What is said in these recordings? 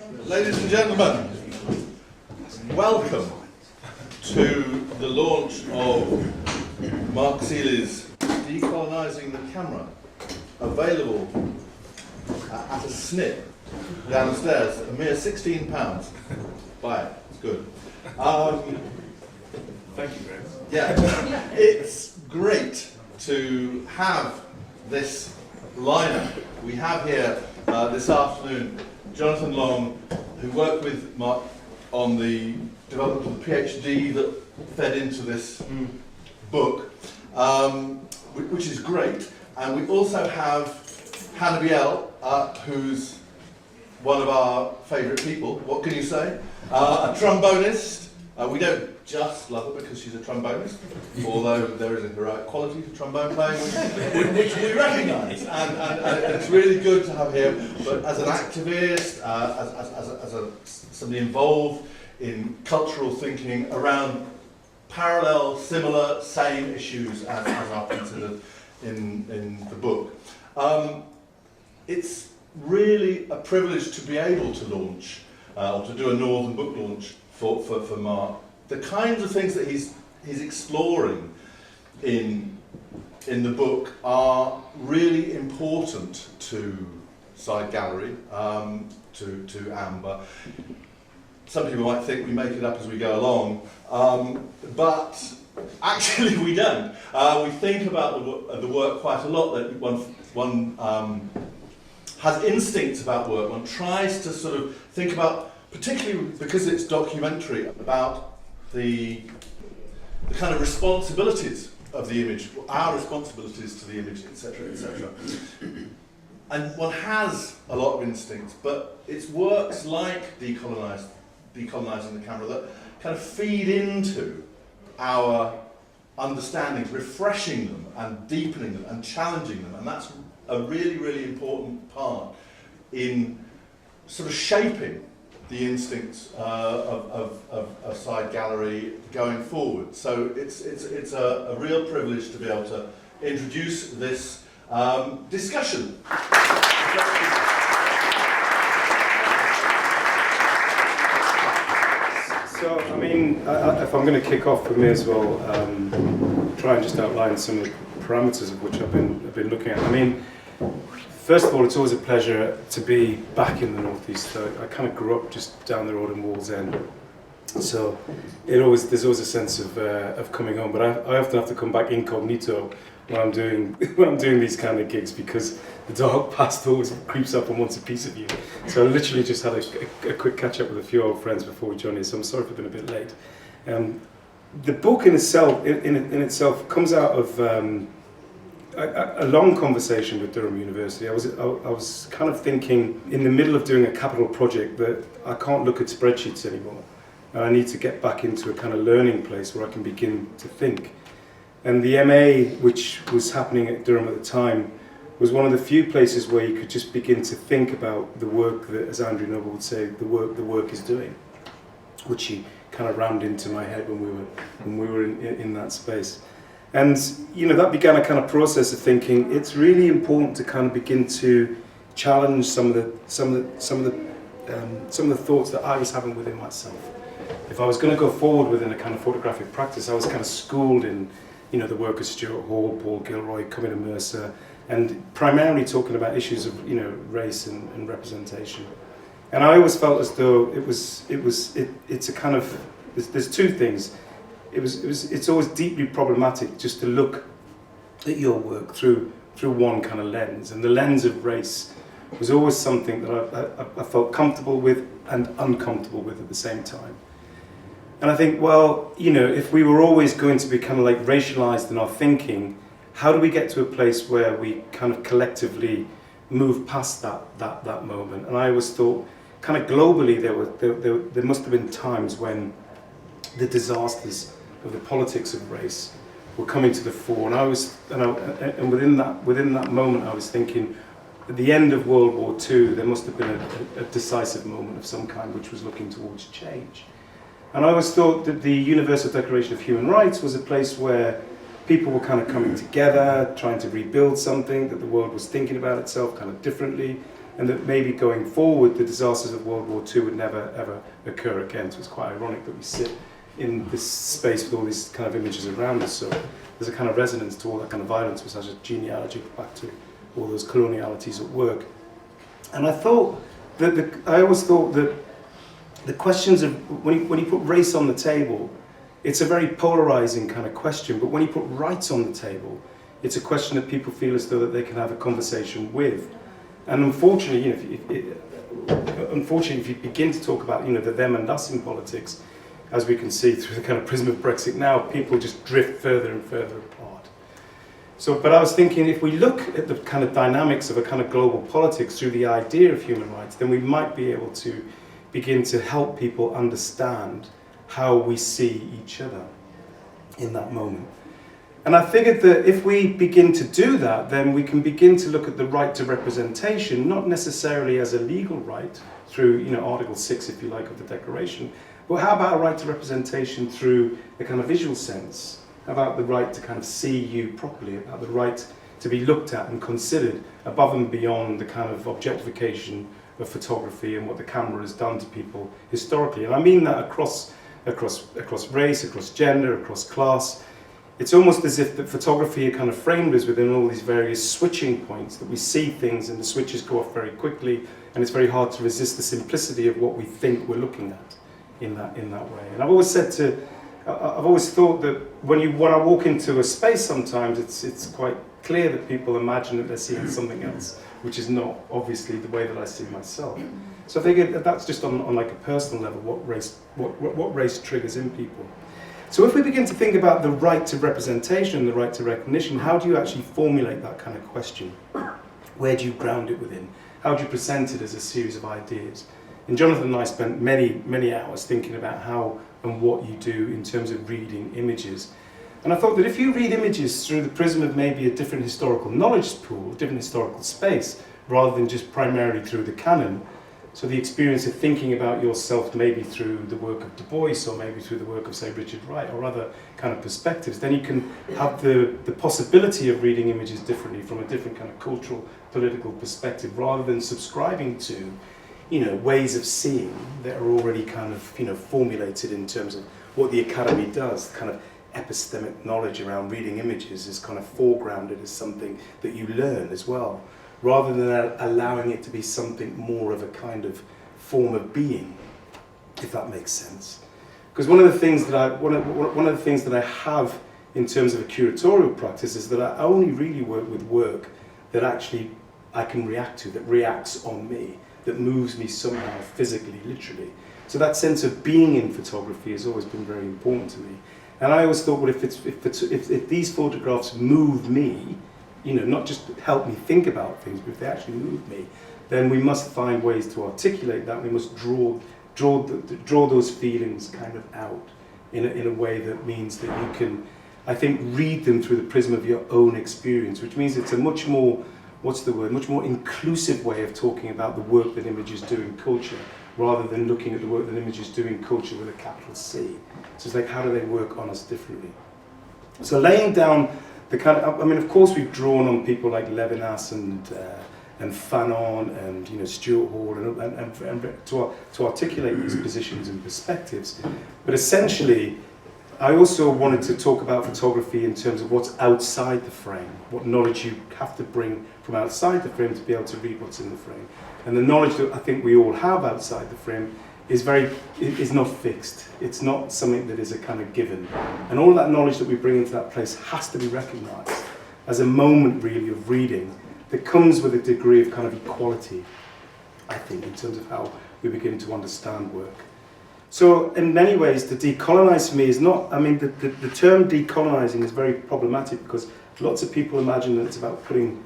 Ladies and gentlemen, welcome to the launch of Mark Seeley's Decolonising the Camera, available at a snip downstairs, a mere £16. Buy it, it's good. Thank you, Greg. Yeah, it's great to have this lineup. We have here this afternoon Jonathan Long, who worked with Mark on the development of the PhD that fed into this book, which is great. And we also have Hannabiell, who's one of our favourite people. What can you say? A trombonist. We don't just love her because she's a trombonist, although there is a heroic quality to trombone playing, which we recognise. And it's really good to have him, but as an activist, as somebody involved in cultural thinking around parallel, similar, same issues as are considered in the book. It's really a privilege to be able to launch, or to do a Northern book launch for Mark. The kinds of things that he's exploring in the book are really important to Side Gallery, to Amber. Some people might think we make it up as we go along, but actually we don't. We think about the work quite a lot. That one has instincts about work. One tries to sort of think about, particularly because it's documentary, about the kind of responsibilities of the image, our responsibilities to the image, etc., etc. And one has a lot of instincts, but it's works like Decolonising the Camera that kind of feed into our understandings, refreshing them and deepening them and challenging them, and that's a really, really important part in sort of shaping the instincts of Side Gallery going forward. So it's a real privilege to be able to introduce this discussion. So, I mean, if I'm going to kick off, we may as well try and just outline some of the parameters of which I've been looking at. I mean, first of all, it's always a pleasure to be back in the Northeast. So I kind of grew up just down the road in Wall's End, so there's always a sense of coming home. But I often have to come back incognito when I'm doing these kind of gigs, because the dark past always creeps up and wants a piece of you. So I literally just had a quick catch up with a few old friends before we joined you. So I'm sorry if I've been a bit late. The book in itself comes out of a long conversation with Durham University. I was kind of thinking, in the middle of doing a capital project, that I can't look at spreadsheets anymore, and I need to get back into a kind of learning place where I can begin to think. And the MA, which was happening at Durham at the time, was one of the few places where you could just begin to think about the work that, as Andrew Noble would say, the work is doing, which he kind of rammed into my head when we were in that space. And that began a kind of process of thinking. It's really important to kind of begin to challenge some of the thoughts that I was having within myself. If I was going to go forward within a kind of photographic practice, I was kind of schooled in the work of Stuart Hall, Paul Gilroy, Cumming and Mercer, and primarily talking about issues of race and representation. And I always felt as though it's a kind of, there's two things. It's always deeply problematic just to look at your work through one kind of lens, and the lens of race was always something that I felt comfortable with and uncomfortable with at the same time. And I think, well, if we were always going to be kind of like racialized in our thinking, how do we get to a place where we kind of collectively move past that moment? And I always thought, kind of globally, there must have been times when the disasters of the politics of race were coming to the fore, and within that moment, I was thinking, at the end of World War II, there must have been a decisive moment of some kind which was looking towards change. And I always thought that the Universal Declaration of Human Rights was a place where people were kind of coming together, trying to rebuild something, that the world was thinking about itself kind of differently, and that maybe going forward the disasters of World War II would never ever occur again. So it's quite ironic that we sit in this space with all these kind of images around us. So there's a kind of resonance to all that kind of violence, which has a genealogy back to all those colonialities at work. And I thought that I always thought that the questions of when you put race on the table, it's a very polarizing kind of question. But when you put rights on the table, it's a question that people feel as though that they can have a conversation with. And unfortunately, if you begin to talk about the them and us in politics, as we can see through the kind of prism of Brexit now, people just drift further and further apart. So, but I was thinking, if we look at the kind of dynamics of a kind of global politics through the idea of human rights, then we might be able to begin to help people understand how we see each other in that moment. And I figured that if we begin to do that, then we can begin to look at the right to representation, not necessarily as a legal right through Article 6, if you like, of the Declaration, but how about a right to representation through the kind of visual sense, about the right to kind of see you properly, about the right to be looked at and considered above and beyond the kind of objectification of photography and what the camera has done to people historically. And I mean that across race, across gender, across class. It's almost as if the photography kind of framed us within all these various switching points, that we see things and the switches go off very quickly, and it's very hard to resist the simplicity of what we think we're looking at in that way. And I've always thought that when I walk into a space, sometimes it's quite clear that people imagine that they're seeing something else, which is not obviously the way that I see myself. So I think that's just on like a personal level what race triggers in people. So if we begin to think about the right to representation, the right to recognition, how do you actually formulate that kind of question? Where do you ground it within? How do you present it as a series of ideas? And Jonathan and I spent many, many hours thinking about how and what you do in terms of reading images. And I thought that if you read images through the prism of maybe a different historical knowledge pool, a different historical space, rather than just primarily through the canon, so the experience of thinking about yourself maybe through the work of Du Bois or maybe through the work of, say, Richard Wright or other kind of perspectives, then you can have the possibility of reading images differently from a different kind of cultural, political perspective, rather than subscribing to, ways of seeing that are already kind of, formulated in terms of what the Academy does. Kind of epistemic knowledge around reading images is kind of foregrounded as something that you learn as well, rather than allowing it to be something more of a kind of form of being, if that makes sense. Because one of the things that I have in terms of a curatorial practice is that I only really work with work that actually I can react to, that reacts on me, that moves me somehow physically, literally. So that sense of being in photography has always been very important to me. And I always thought, well, if these photographs move me, not just help me think about things, but if they actually move me, then we must find ways to articulate that. We must draw those feelings kind of out in a way that means that you can, I think, read them through the prism of your own experience, which means it's a much more, much more inclusive way of talking about the work that images do in culture, rather than looking at the work that images do in culture with a capital C. So it's like, how do they work on us differently? So laying down the kind of, of course we've drawn on people like Levinas and Fanon and Stuart Hall and to articulate these positions and perspectives. But essentially, I also wanted to talk about photography in terms of what's outside the frame, what knowledge you have to bring from outside the frame to be able to read what's in the frame. And the knowledge that I think we all have outside the frame is not fixed. It's not something that is a kind of given. And all of that knowledge that we bring into that place has to be recognised as a moment really of reading that comes with a degree of kind of equality, I think, in terms of how we begin to understand work. So in many ways, to decolonise for me is not, the term decolonising is very problematic because lots of people imagine that it's about putting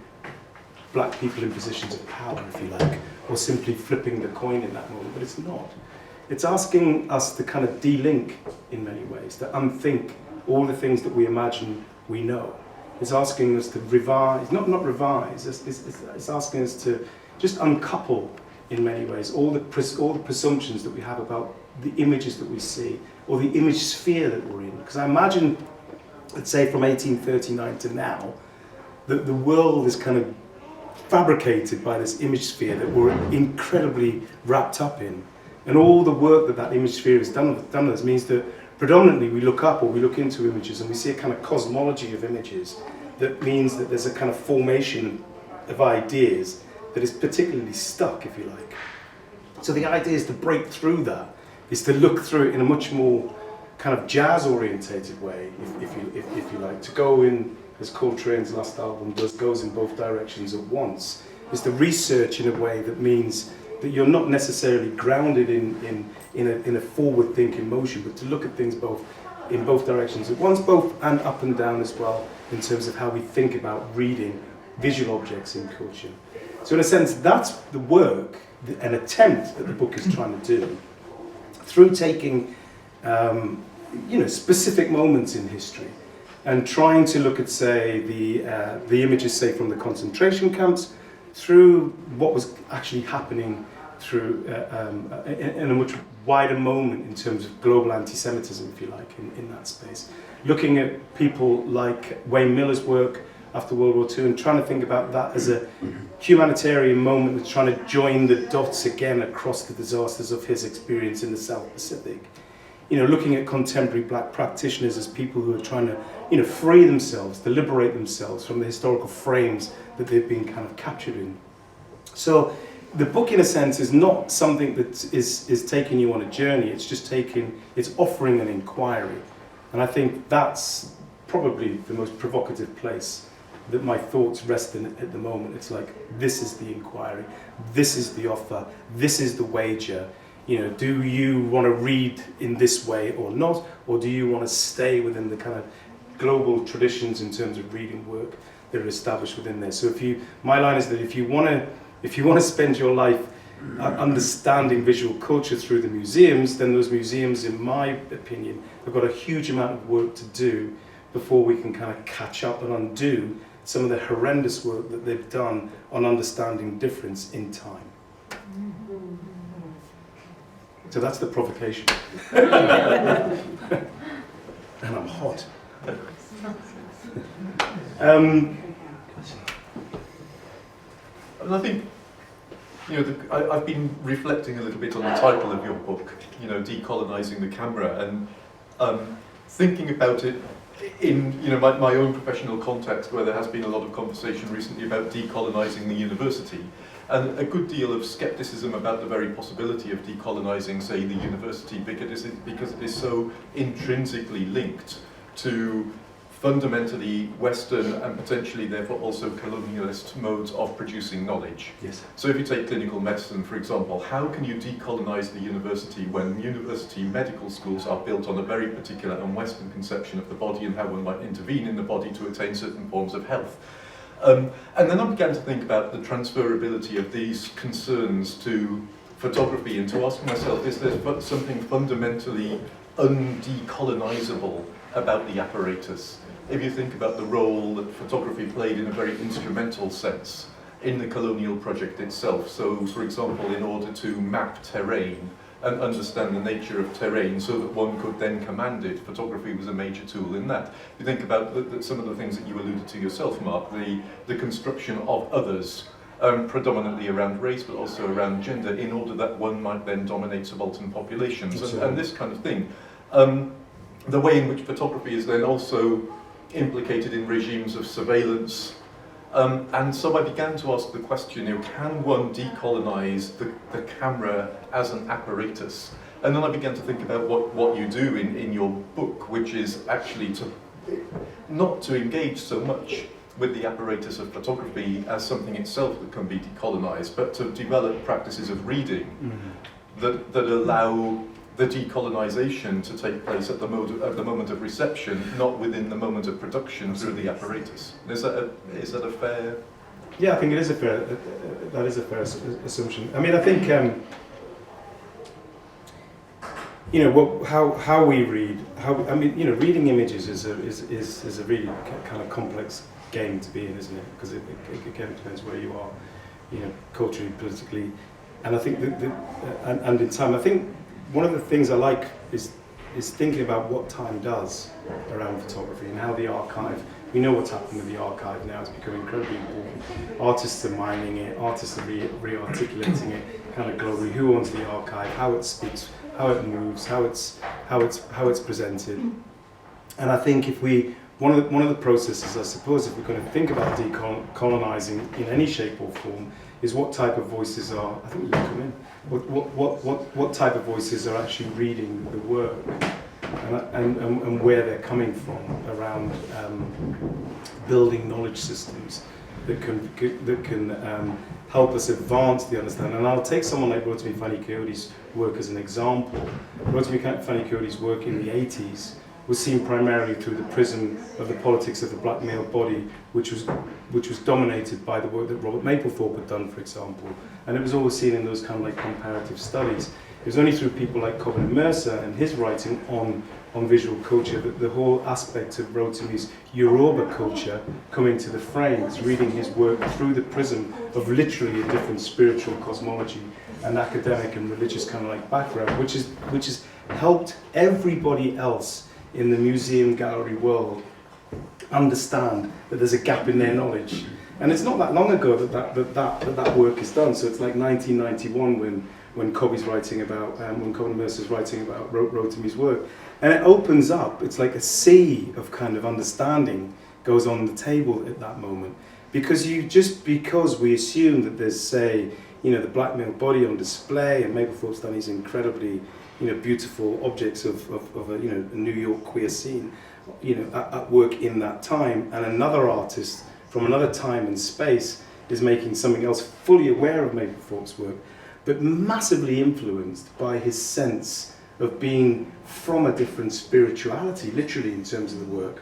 black people in positions of power, if you like, or simply flipping the coin in that moment, but it's not. It's asking us to kind of de-link in many ways, to unthink all the things that we imagine we know. It's asking us to revise, not revise, it's asking us to just uncouple in many ways all the presumptions that we have about the images that we see, or the image sphere that we're in. Because I imagine, let's say from 1839 to now, that the world is kind of fabricated by this image sphere that we're incredibly wrapped up in. And all the work that that image sphere has done with us means that predominantly we look up or we look into images and we see a kind of cosmology of images that means that there's a kind of formation of ideas that is particularly stuck, if you like. So the idea is to break through that, is to look through it in a much more kind of jazz-orientated way, if you like, to go in, as Coltrane's last album does, goes in both directions at once, is to research in a way that means that you're not necessarily grounded in a forward-thinking motion, but to look at things in both directions at once, both and up and down as well, in terms of how we think about reading visual objects in culture. So in a sense, that's the work, an attempt that the book is trying to do, through taking specific moments in history and trying to look at, say, the images, say, from the concentration camps, through what was actually happening through in a much wider moment in terms of global anti-Semitism, if you like, in that space. Looking at people like Wayne Miller's work after World War II and trying to think about that as a humanitarian moment that's trying to join the dots again across the disasters of his experience in the South Pacific. Looking at contemporary black practitioners as people who are trying to, free themselves, to liberate themselves from the historical frames that they've been kind of captured in. So the book, in a sense, is not something that is taking you on a journey. It's just it's offering an inquiry. And I think that's probably the most provocative place that my thoughts rest in at the moment. It's like, this is the inquiry, this is the offer, this is the wager. Do you want to read in this way or not? Or do you want to stay within the kind of global traditions in terms of reading work that are established within there? So my line is that if you want to spend your life understanding visual culture through the museums, then those museums, in my opinion, have got a huge amount of work to do before we can kind of catch up and undo some of the horrendous work that they've done on understanding difference in time. So that's the provocation. And I'm hot. And I think, I've been reflecting a little bit on the title of your book, Decolonising the Camera, and thinking about it in my own professional context, where there has been a lot of conversation recently about decolonising the university, and a good deal of scepticism about the very possibility of decolonising, say, the university, because it is so intrinsically linked to fundamentally Western and potentially therefore also colonialist modes of producing knowledge. Yes. So if you take clinical medicine, for example, how can you decolonize the university when university medical schools are built on a very particular and Western conception of the body and how one might intervene in the body to attain certain forms of health? And then I began to think about the transferability of these concerns to photography and to ask myself, is there something fundamentally undecolonizable about the apparatus? If you think about the role that photography played in a very instrumental sense in the colonial project itself. So, for example, in order to map terrain and understand the nature of terrain so that one could then command it, photography was a major tool in that. You think about some of the things that you alluded to yourself, Mark, the construction of others, predominantly around race, but also around gender, in order that one might then dominate subaltern populations, and this kind of thing. The way in which photography is then also implicated in regimes of surveillance. And so I began to ask the question, can one decolonize the camera as an apparatus? And then I began to think about what you do in your book, which is actually not to engage so much with the apparatus of photography as something itself that can be decolonized, but to develop practices of reading that allow the decolonization to take place at the moment of reception, not within the moment of production through the apparatus. Is that a fair? Yeah, I think it is that is a fair assumption. I mean, I think how we read. Reading images is a really kind of complex game to be in, isn't it? Because it again depends where you are, culturally, politically, and I think and in time. I think one of the things I like is is thinking about what Tyne does around photography and how the archive, we know what's happened with the archive now, it's become incredibly important. Artists are mining it, artists are re-articulating it kind of globally, who owns the archive, how it speaks, how it moves, how it's presented. And I think if we, one of the processes, I suppose, if we're going to think about decolonizing in any shape or form, is what type of voices are, I think we can come in, what type of voices are actually reading the work, and where they're coming from around building knowledge systems that can help us advance the understanding. And I'll take someone like Rotimi Fani-Coyote's work as an example. Rotimi Fani-Coyote's work in the 80s was seen primarily through the prism of the politics of the black male body, which was dominated by the work that Robert Mapplethorpe had done, for example. And it was always seen in those kind of like comparative studies. It was only through people like Cobham Mercer and his writing on visual culture that the whole aspect of Rotimi's Yoruba culture come into the frame. It's reading his work through the prism of literally a different spiritual cosmology and academic and religious kind of like background, which has helped everybody else in the museum gallery world understand that there's a gap in their knowledge. And it's not that long ago that work is done. So it's like 1991 when Cobby's writing about, when Cobham Mercer's writing about Rotimi's work. And it opens up, it's like a sea of kind of understanding goes on the table at that moment. Because because we assume that there's, say, the black male body on display, and Mapplethorpe's done these incredibly, beautiful objects of a, a New York queer scene, at work in that time, and another artist from another time and space is making something else fully aware of Mapplethorpe's work, but massively influenced by his sense of being from a different spirituality, literally in terms of the work.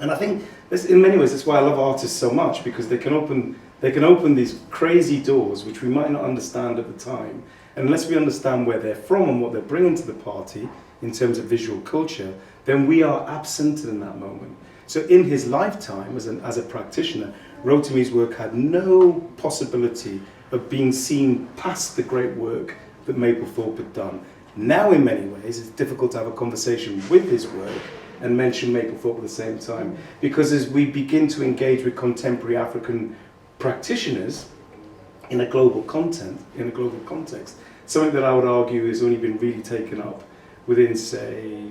And I think in many ways that's why I love artists so much, because they can open these crazy doors which we might not understand at the time. And unless we understand where they're from and what they're bringing to the party in terms of visual culture, then we are absent in that moment. So in his lifetime as a practitioner, Rotimi's work had no possibility of being seen past the great work that Mapplethorpe had done. Now, in many ways, it's difficult to have a conversation with his work and mention Mapplethorpe at the same time, because as we begin to engage with contemporary African practitioners in a global context, something that I would argue has only been really taken up within, say,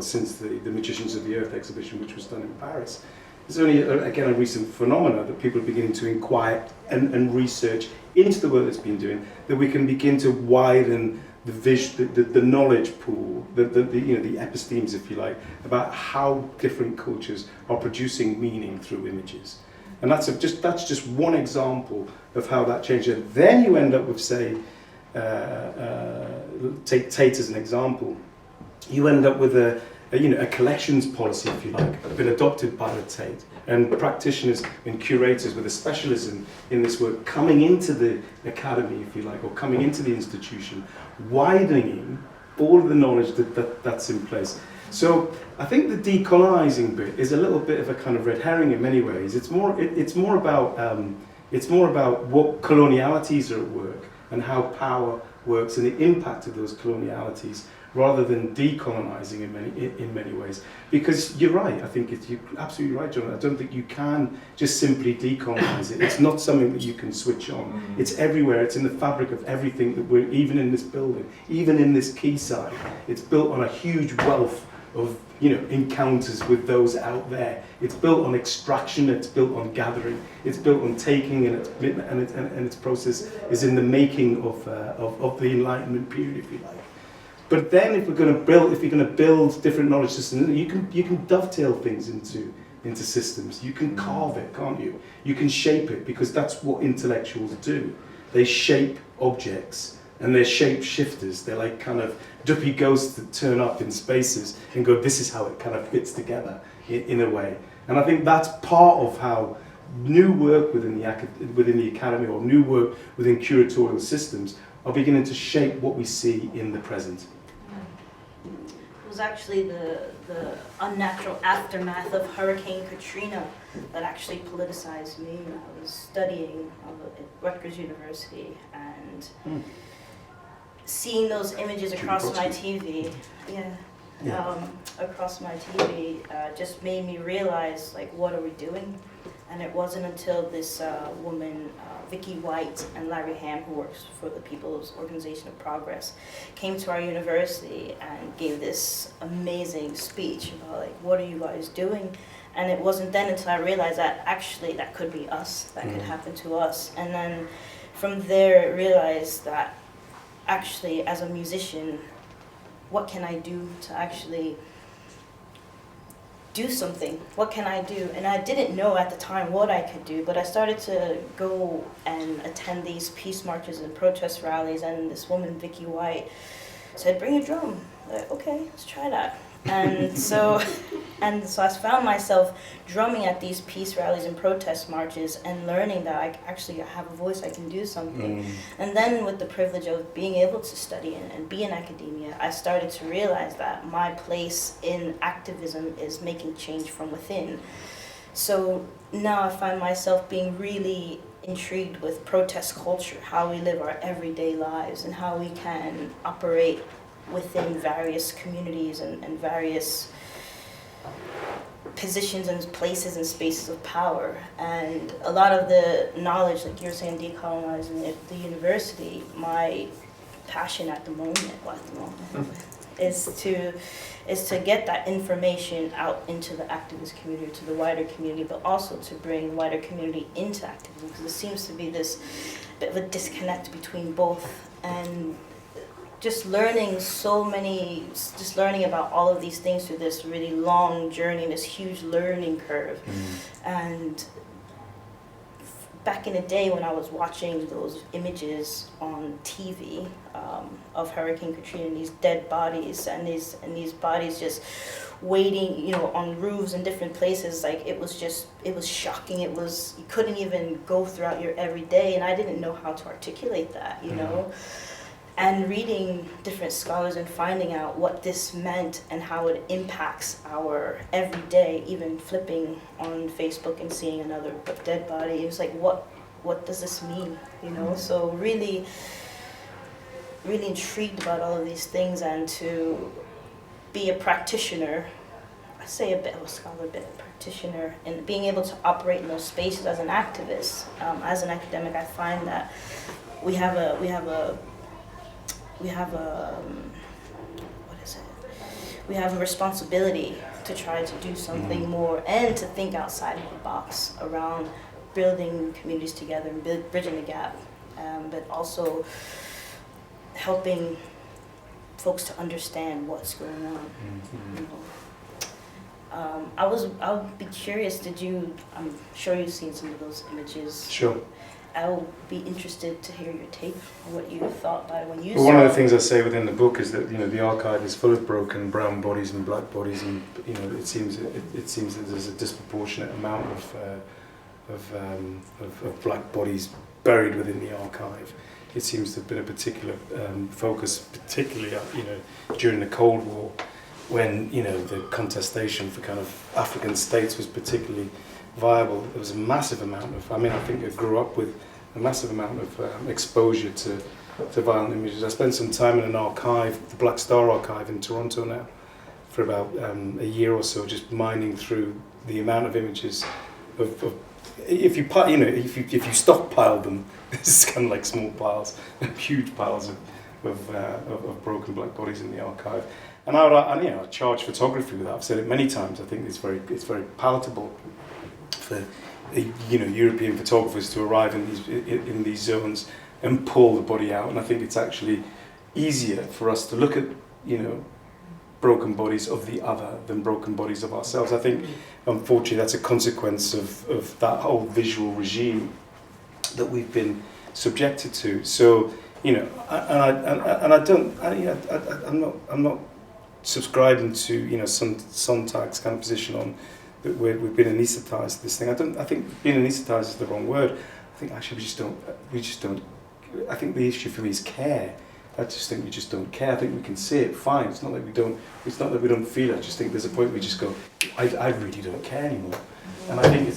since the Magicians of the Earth exhibition, which was done in Paris. It's only, again, a recent phenomenon that people are beginning to inquire and research into the work that's been doing, that we can begin to widen the knowledge pool, the epistemes, if you like, about how different cultures are producing meaning through images. And that's just one example of how that changes. And then you end up with, say, take Tate as an example. You end up with a collections policy, if you like, been adopted by the Tate, and practitioners and curators with a specialism in this work coming into the academy, if you like, or coming into the institution, widening all of the knowledge that's in place. So I think the decolonizing bit is a little bit of a kind of red herring in many ways. It's more about what colonialities are at work and how power works and the impact of those colonialities, rather than decolonizing in many ways. Because you're right, I think you're absolutely right, John. I don't think you can just simply decolonize it. It's not something that you can switch on. It's everywhere. It's in the fabric of everything that we're, even in this building, even in this quayside. It's built on a huge wealth of encounters with those out there. It's built on extraction. It's built on gathering. It's built on taking, and its process is in the making of the Enlightenment period, if you like. But then, if you're going to build different knowledge systems, you can dovetail things into systems. You can carve it, can't you? You can shape it, because that's what intellectuals do. They shape objects, and they're shape shifters. They're like kind of duppy ghosts that turn up in spaces and go, this is how it kind of fits together in a way. And I think that's part of how new work within the academy, or new work within curatorial systems, are beginning to shape what we see in the present. It was actually the unnatural aftermath of Hurricane Katrina that actually politicized me. I was studying at Rutgers University, and seeing those images across my TV, across my TV, just made me realize, like, what are we doing? And it wasn't until this woman, Vicky White and Larry Ham, who works for the People's Organization of Progress, came to our university and gave this amazing speech about, like, what are you guys doing? And it wasn't then until I realized that actually that could be us, that could happen to us. And then from there, realized that actually, as a musician, what can I do to actually do something? What can I do? And I didn't know at the time what I could do, but I started to go and attend these peace marches and protest rallies, and this woman, Vicky White, said, bring a drum. Like, okay, let's try that. And so I found myself drumming at these peace rallies and protest marches and learning that I actually have a voice, I can do something. And then with the privilege of being able to study and be in academia, I started to realize that my place in activism is making change from within. So now I find myself being really intrigued with protest culture, how we live our everyday lives and how we can operate within various communities and various positions and places and spaces of power. And a lot of the knowledge, like you're saying, decolonizing the university, my passion at the moment, is to get that information out into the activist community, to the wider community, but also to bring wider community into activism, because there seems to be this bit of a disconnect between both. And just learning about all of these things through this really long journey, this huge learning curve. And back in the day when I was watching those images on TV of Hurricane Katrina, and these dead bodies and these bodies just waiting, you know, on roofs in different places, like it was shocking. You couldn't even go throughout your everyday, and I didn't know how to articulate that, you know. And reading different scholars and finding out what this meant and how it impacts our everyday, even flipping on Facebook and seeing another dead body, it was like, what does this mean, you know? So really, really intrigued about all of these things, and to be a practitioner, I say a bit of a scholar, a bit of a practitioner, and being able to operate in those spaces as an activist, as an academic, I find that we have a responsibility to try to do something more and to think outside of the box around building communities together and bridging the gap, but also helping folks to understand what's going on. You know. I'll be curious, I'm sure you've seen some of those images. Sure. I'll be interested to hear your take on what you thought about it when you Well, saw it. one of the things I say within the book is that, you know, the archive is full of broken brown bodies and black bodies, and, you know, it seems that there's a disproportionate amount of black bodies buried within the archive. It seems to have been a particular focus, particularly, you know, during the Cold War, when, you know, the contestation for kind of African states was particularly viable. There was a massive amount of, I think I grew up with a massive amount of exposure to violent images. I spent some time in an archive, the Black Star Archive in Toronto now, for about a year or so, just mining through the amount of images of if you stockpile them, this is kind of like small piles, huge piles of broken black bodies in the archive. And I charge photography with that. I've said it many times. I think it's very palatable for European photographers to arrive in these zones and pull the body out. And I think it's actually easier for us to look at, you know, broken bodies of the other than broken bodies of ourselves. I think, unfortunately, that's a consequence of that whole visual regime that we've been subjected to. So, you know, I'm not subscribing to, you know, Sontag's kind of position on that we've been anaesthetised this thing. I think being anaesthetised is the wrong word. I think actually we just don't. I think the issue for me is care. I just think we just don't care. I think we can see it fine. It's not that we don't. It's not that we don't feel it. I just think there's a point where we just go, I really don't care anymore. And I think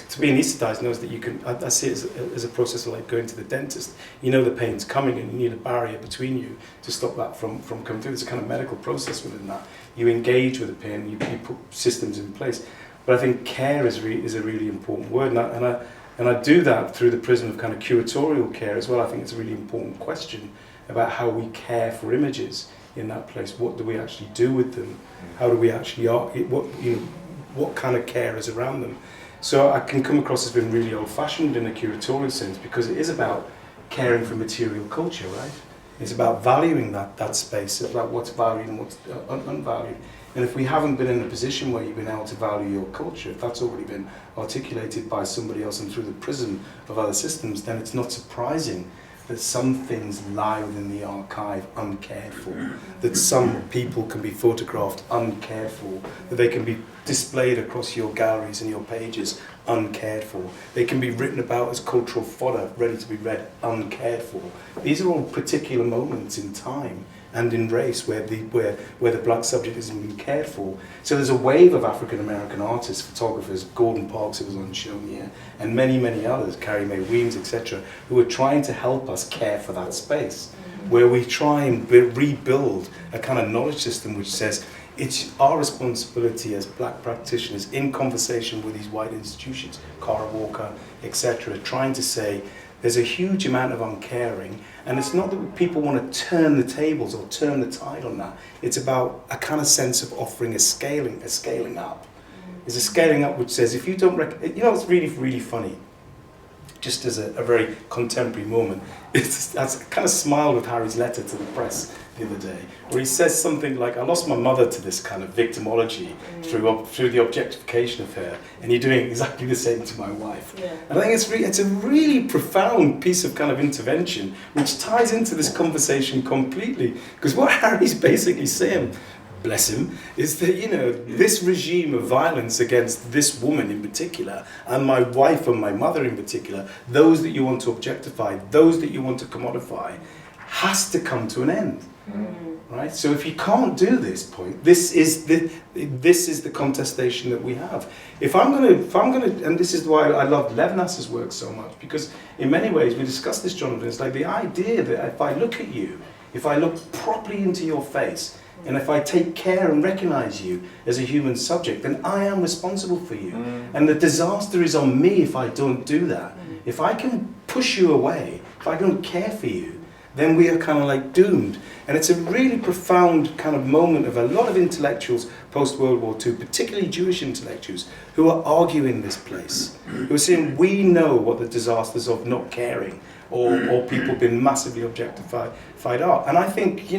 to be anaesthetized knows that you can. I see it as a process of like going to the dentist. You know the pain's coming, and you need a barrier between you to stop that from coming through. There's a kind of medical process within that. You engage with the pain. You put systems in place. But I think care is a really important word, and I do that through the prism of kind of curatorial care as well. I think it's a really important question about how we care for images in that place. What do we actually do with them? How do we actually what kind of care is around them? So I can come across as being really old-fashioned in a curatorial sense because it is about caring for material culture, right? It's about valuing that space. It's about what's valued and what's unvalued. And if we haven't been in a position where you've been able to value your culture, if that's already been articulated by somebody else and through the prism of other systems, then it's not surprising that some things lie within the archive uncared for, that some people can be photographed uncared for, that they can be displayed across your galleries and your pages uncared for. They can be written about as cultural fodder, ready to be read, uncared for. These are all particular moments in time and in race where the black subject isn't being cared for. So there's a wave of African American artists, photographers, Gordon Parks, who was on show here, and many, many others, Carrie Mae Weems, etc., who are trying to help us care for that space, where we try and rebuild a kind of knowledge system which says it's our responsibility as black practitioners in conversation with these white institutions, Cara Walker, etc., trying to say there's a huge amount of uncaring, and it's not that people want to turn the tables or turn the tide on that. It's about a kind of sense of offering a scaling up. There's a scaling up which says if you don't it's really, really funny, just as a very contemporary moment. I kind of smiled with Harry's letter to the press the other day, where he says something like, I lost my mother to this kind of victimology through the objectification of her, and you're doing exactly the same to my wife. Yeah. And I think it's a really profound piece of kind of intervention, which ties into this conversation completely, because what Harry's basically saying, bless him, is that, this regime of violence against this woman in particular, and my wife and my mother in particular, those that you want to objectify, those that you want to commodify, has to come to an end. Right? So if you can't do this point, this is the contestation that we have. If I'm gonna, and this is why I love Levinas's work so much, because in many ways we discussed this, Jonathan. It's like the idea that if I look at you, if I look properly into your face, and if I take care and recognize you as a human subject, then I am responsible for you. And the disaster is on me if I don't do that. If I can push you away, if I don't care for you, then we are kind of like doomed. And it's a really profound kind of moment of a lot of intellectuals post-World War II, particularly Jewish intellectuals, who are arguing this place, who are saying we know what the disasters of not caring or people being massively objectified are. And I think,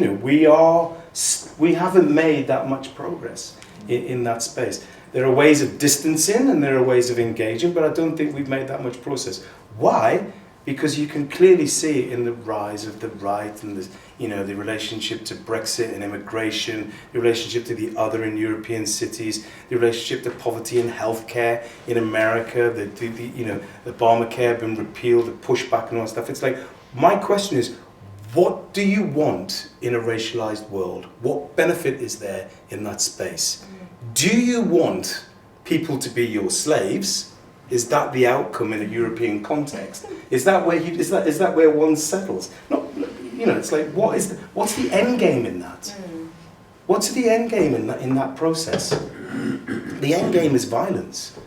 we haven't made that much progress in that space. There are ways of distancing and there are ways of engaging, but I don't think we've made that much progress. Why? Because you can clearly see it in the rise of the right and the relationship to Brexit and immigration, the relationship to the other in European cities, the relationship to poverty and healthcare in America, the Obamacare being repealed, the pushback and all that stuff. It's like, my question is, what do you want in a racialized world? What benefit is there in that space? Do you want people to be your slaves? Is that the outcome in a European context? Is that where one settles? It's like what's the end game in that? What's the end game in that process? The end game is violence.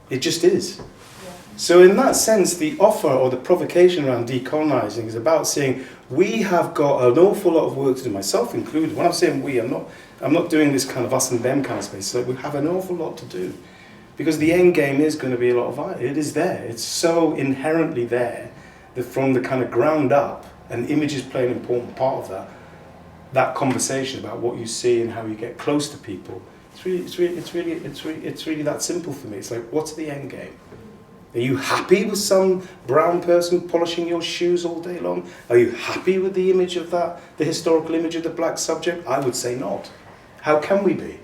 It just is. So in that sense, the offer or the provocation around decolonizing is about saying we have got an awful lot of work to do, myself included. When I'm saying we, I'm not doing this kind of us and them kind of space. So we have an awful lot to do. Because the end game is going to be a lot of violence. It is there. It's so inherently there that from the kind of ground up, and images play an important part of that conversation about what you see and how you get close to people. It's really that simple for me. It's like, what's the end game? Are you happy with some brown person polishing your shoes all day long? Are you happy with the image of that, the historical image of the black subject? I would say not. How can we be?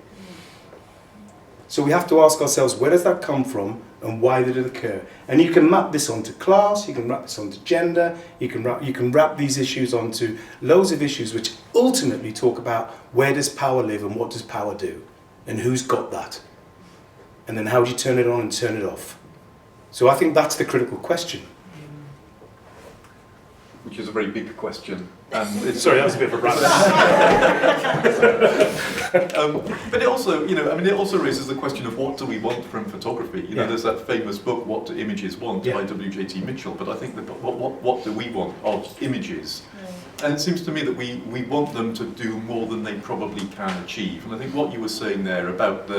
So we have to ask ourselves, where does that come from and why did it occur? And you can map this onto class, you can map this onto gender, you can wrap these issues onto loads of issues which ultimately talk about where does power live and what does power do? And who's got that? And then how do you turn it on and turn it off? So I think that's the critical question. Which is a very big question. And Sorry, that was a bit of a rant. But it also, it also raises the question of what do we want from photography? There's that famous book, What Do Images Want, by W.J.T. Mitchell. But I think that what do we want of images? And it seems to me that we want them to do more than they probably can achieve. And I think what you were saying there about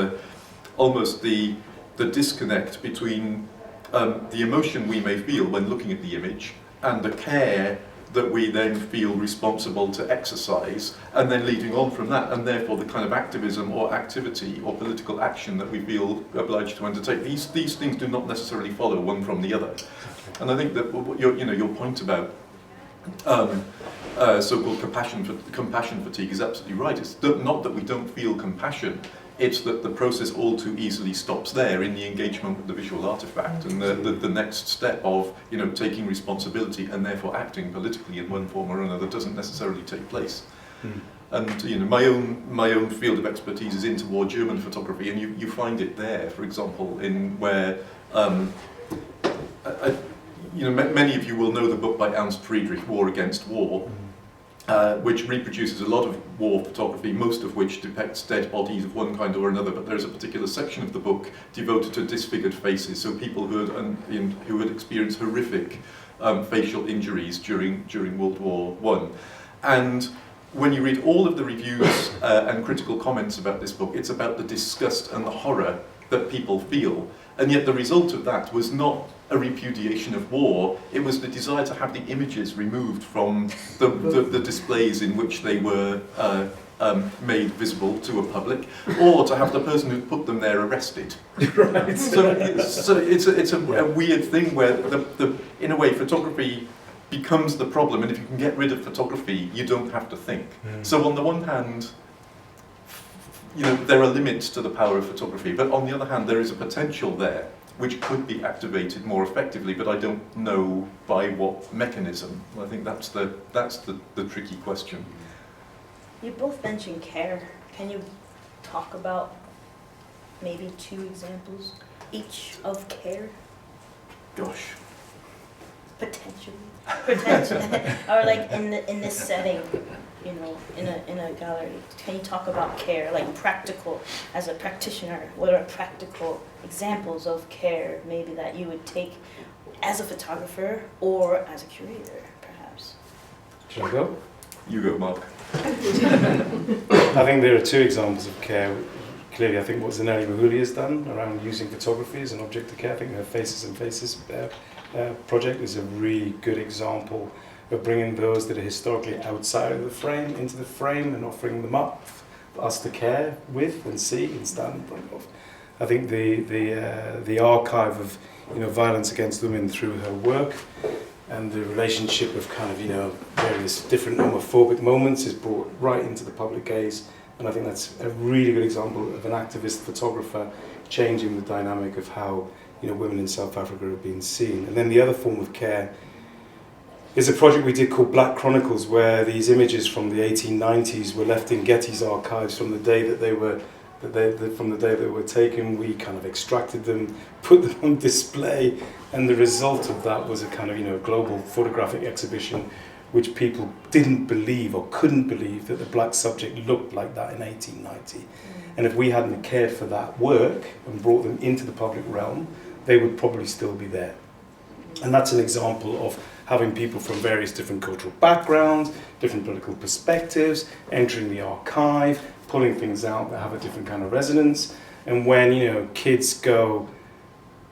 almost the disconnect between the emotion we may feel when looking at the image and the care that we then feel responsible to exercise, and then leading on from that, and therefore the kind of activism or activity or political action that we feel obliged to undertake. These things do not necessarily follow one from the other. And I think that your point about so-called compassion fatigue is absolutely right. It's not that we don't feel compassion, it's that the process all too easily stops there in the engagement with the visual artifact, and the next step of taking responsibility and therefore acting politically in one form or another doesn't necessarily take place. And my own field of expertise is into war German photography, and you find it there, for example, in where many of you will know the book by Ernst Friedrich, War Against War. Which reproduces a lot of war photography, most of which depicts dead bodies of one kind or another, but there's a particular section of the book devoted to disfigured faces, so people who had experienced horrific facial injuries during World War I. And when you read all of the reviews and critical comments about this book, it's about the disgust and the horror that people feel. And yet the result of that was not a repudiation of war, it was the desire to have the images removed from the displays in which they were made visible to a public, or to have the person who put them there arrested. Right. So it's a weird thing where, in a way, photography becomes the problem, and if you can get rid of photography, you don't have to think. So on the one hand, there are limits to the power of photography, but on the other hand, there is a potential there which could be activated more effectively, but I don't know by what mechanism. I think that's the tricky question. You both mentioned care. Can you talk about maybe 2 examples each of care? Gosh. Potentially, or like in this setting, in a gallery. Can you talk about care, like practical, as a practitioner? What are practical examples of care, maybe that you would take as a photographer or as a curator, perhaps? Should I go? You go, Mark. I think there are 2 examples of care. Clearly, I think what Zanelli Mahuli has done around using photography as an object of care. I think her Faces and Faces project is a really good example of bringing those that are historically outside of the frame into the frame and offering them up for us to care with and see and stand in front of. I think the archive of violence against women through her work and the relationship of kind of various different homophobic moments is brought right into the public gaze, and I think that's a really good example of an activist photographer changing the dynamic of how women in South Africa have been seen. And then the other form of care is a project we did called Black Chronicles, where these images from the 1890s were left in Getty's archives from the day that they were taken. We kind of extracted them, put them on display, and the result of that was a kind of global photographic exhibition, which people didn't believe or couldn't believe that the black subject looked like that in 1890. And if we hadn't cared for that work and brought them into the public realm, they would probably still be there. And that's an example of having people from various different cultural backgrounds, different political perspectives, entering the archive, pulling things out that have a different kind of resonance. And when kids go,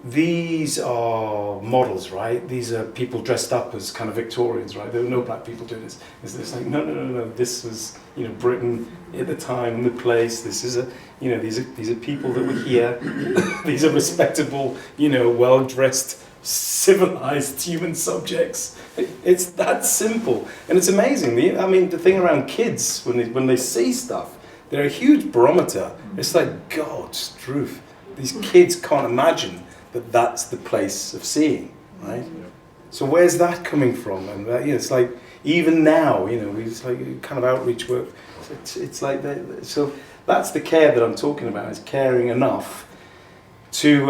these are models, right? These are people dressed up as kind of Victorians, right? There were no black people doing this. It's like, no. This was, Britain at the time, the place. This is these are people that were here. These are respectable, well-dressed, civilized human subjects. It's that simple, and it's amazing. The thing around kids when they see stuff, they're a huge barometer. It's like God's truth. these kids can't imagine that that's the place of seeing, right? So where's that coming from? And it's like even now, it's like kind of outreach work. It's like that. So that's the care that I'm talking about. Is caring enough to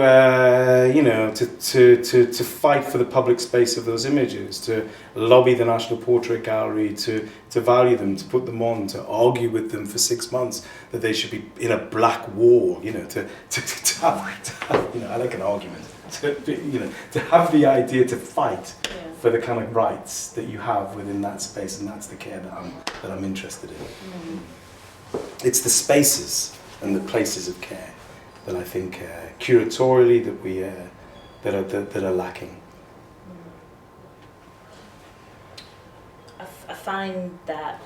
to fight for the public space of those images, to lobby the National Portrait Gallery, to value them, to put them on, to argue with them for 6 months that they should be in a black war. To have I like an argument. To have the idea to fight for the kind of rights that you have within that space, and that's the care that I'm interested in. It's the spaces and the places of care that I think curatorially that we that are lacking. I find that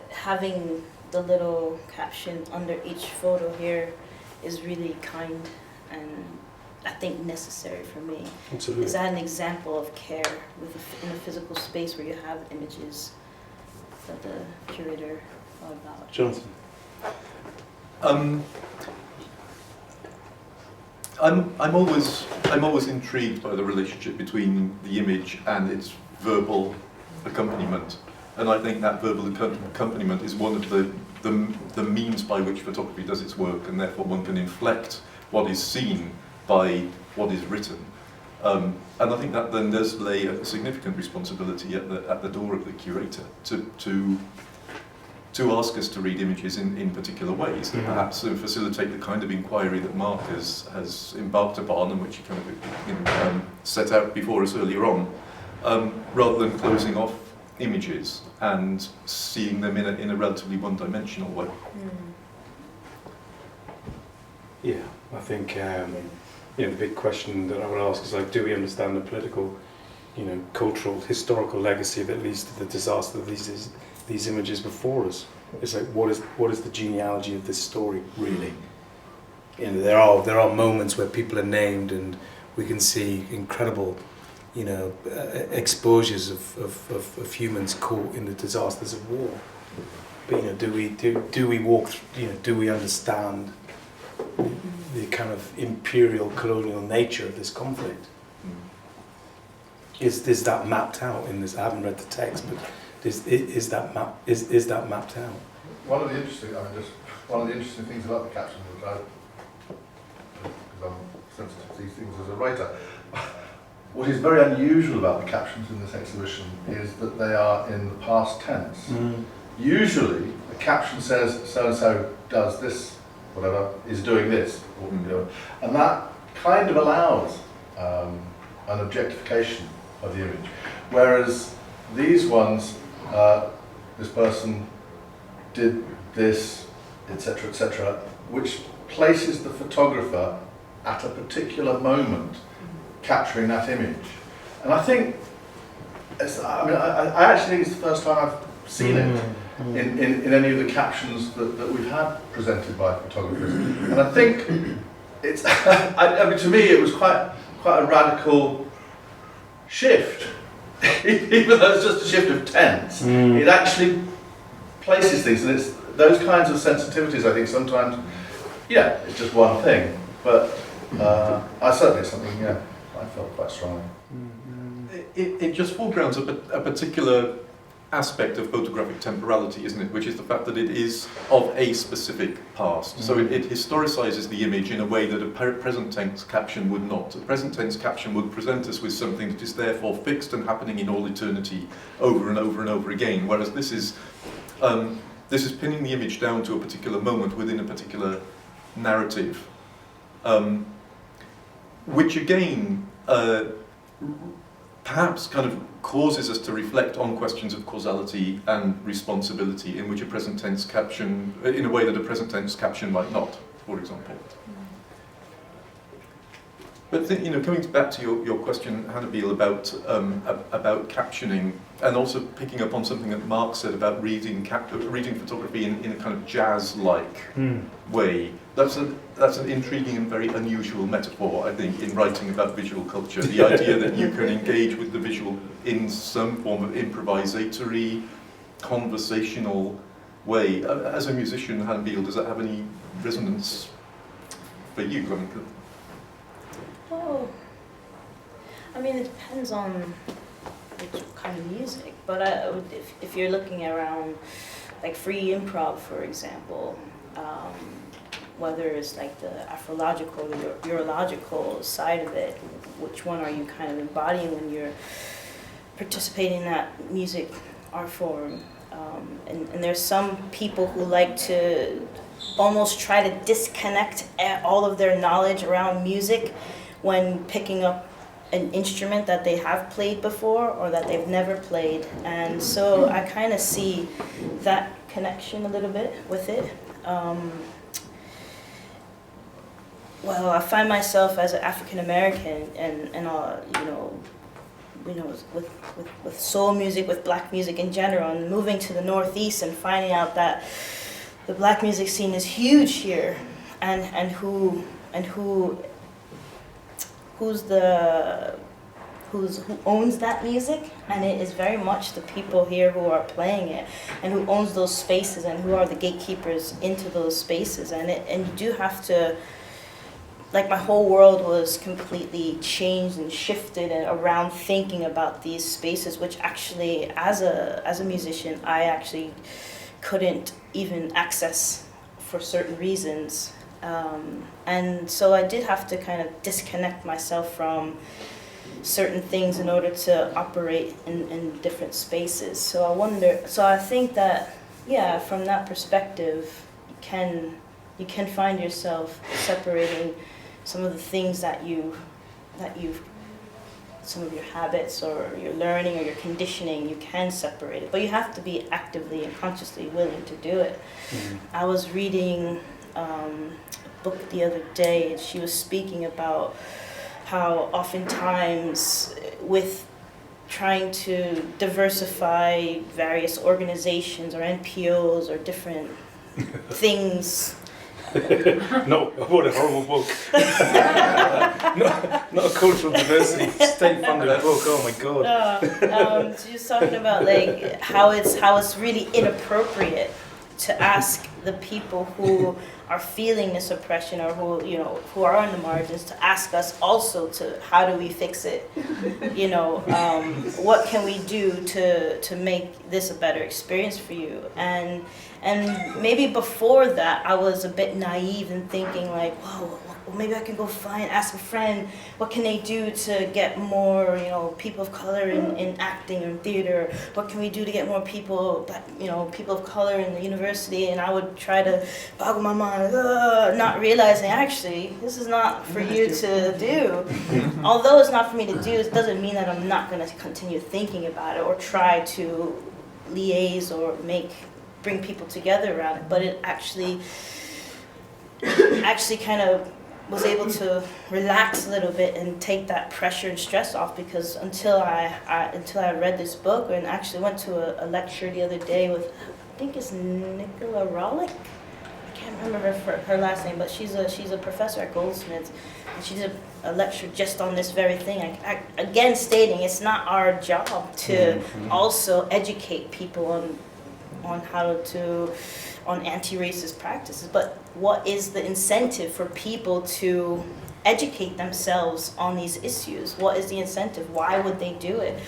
having the little caption under each photo here is really kind and I think necessary for me. Absolutely. Is that an example of care in a physical space where you have images that the curator thought about? Jonathan. I'm always intrigued by the relationship between the image and its verbal accompaniment, and I think that verbal accompaniment is one of the means by which photography does its work, and therefore one can inflect what is seen by what is written. And I think that then does lay a significant responsibility at the door of the curator to ask us to read images in particular ways that perhaps facilitate the kind of inquiry that Mark has embarked upon and which he kind of set out before us earlier on, rather than closing off images and seeing them in a relatively one-dimensional way. Yeah, I think the big question that I would ask is like, do we understand the political, cultural, historical legacy that leads to the disaster of these images before us? It's like, what is the genealogy of this story really? There are moments where people are named, and we can see incredible, exposures of humans caught in the disasters of war. But do we walk through, do we understand the kind of imperial colonial nature of this conflict? Is that mapped out in this? I haven't read the text, but is that mapped out? One of the interesting things about the caption, because I'm sensitive to these things as a writer, what is very unusual about the captions in this exhibition is that they are in the past tense. Usually, a caption says so and so does this, whatever, is doing this, and that kind of allows an objectification of the image. Whereas these ones, this person did this, etc., which places the photographer at a particular moment capturing that image. And I think, I actually think it's the first time I've seen it in any of the captions that we've had presented by photographers. And I think it's, to me it was quite a radical shift. Even though it's just a shift of tense, it actually places things, and it's those kinds of sensitivities. I think sometimes, it's just one thing, but I certainly it's something I felt quite strongly. It just foregrounds a particular aspect of photographic temporality, isn't it? Which is the fact that it is of a specific past. So it historicizes the image in a way that a present tense caption would not. A present tense caption would present us with something that is therefore fixed and happening in all eternity over and over and over again. Whereas this is pinning the image down to a particular moment within a particular narrative, which again perhaps kind of causes us to reflect on questions of causality and responsibility in which a present tense caption, in a way that a present tense caption might not, for example. But coming back to your question, Hannabiell, about captioning, and also picking up on something that Mark said about reading photography in a kind of jazz-like way. That's an intriguing and very unusual metaphor, I think, in writing about visual culture. The idea that you can engage with the visual in some form of improvisatory, conversational way. As a musician, Hannabiell, does that have any resonance for you? I mean, Well, I mean, it depends on which kind of music, but if you're looking around, like free improv, for example, whether it's like the aphrological or urological side of it, which one are you kind of embodying when you're participating in that music art form? And there's some people who like to almost try to disconnect all of their knowledge around music when picking up an instrument that they have played before or that they've never played. And so I kind of see that connection a little bit with it. Well, I find myself as an African American and with soul music, with black music in general, and moving to the Northeast and finding out that the black music scene is huge here, and who owns that music, and it is very much the people here who are playing it, and who owns those spaces, and who are the gatekeepers into those spaces, and you do have to. Like my whole world was completely changed and shifted around thinking about these spaces, which actually, as a musician, I actually couldn't even access for certain reasons. And so I did have to kind of disconnect myself from certain things in order to operate in different spaces. So I think that, yeah, from that perspective, you can find yourself separating some of the things that some of your habits or your learning or your conditioning, you can separate it, but you have to be actively and consciously willing to do it. Mm-hmm. I was reading a book the other day, and she was speaking about how oftentimes with trying to diversify various organizations or NPOs or different things. No, what a horrible book. not a cultural diversity, state-funded book, oh my god. She was talking about like how it's really inappropriate to ask the people who are feeling this oppression or who are on the margins to ask us also to how do we fix it? What can we do to make this a better experience for you? And maybe before that, I was a bit naive in thinking like, whoa, well, maybe I can go ask a friend, what can they do to get more, people of color in acting or in theater? What can we do to get more people of color in the university? And I would try to boggle my mind, not realizing actually this is not for you to do. Although it's not for me to do, it doesn't mean that I'm not going to continue thinking about it or try to liaise or bring people together around it, but it actually kind of was able to relax a little bit and take that pressure and stress off, because until I read this book and actually went to a lecture the other day with, I think it's Nicola Rollick. I can't remember her last name, but she's a professor at Goldsmiths, and she did a lecture just on this very thing. Again, stating it's not our job to also educate people on on anti-racist practices, but what is the incentive for people to educate themselves on these issues? What is the incentive? Why would they do it?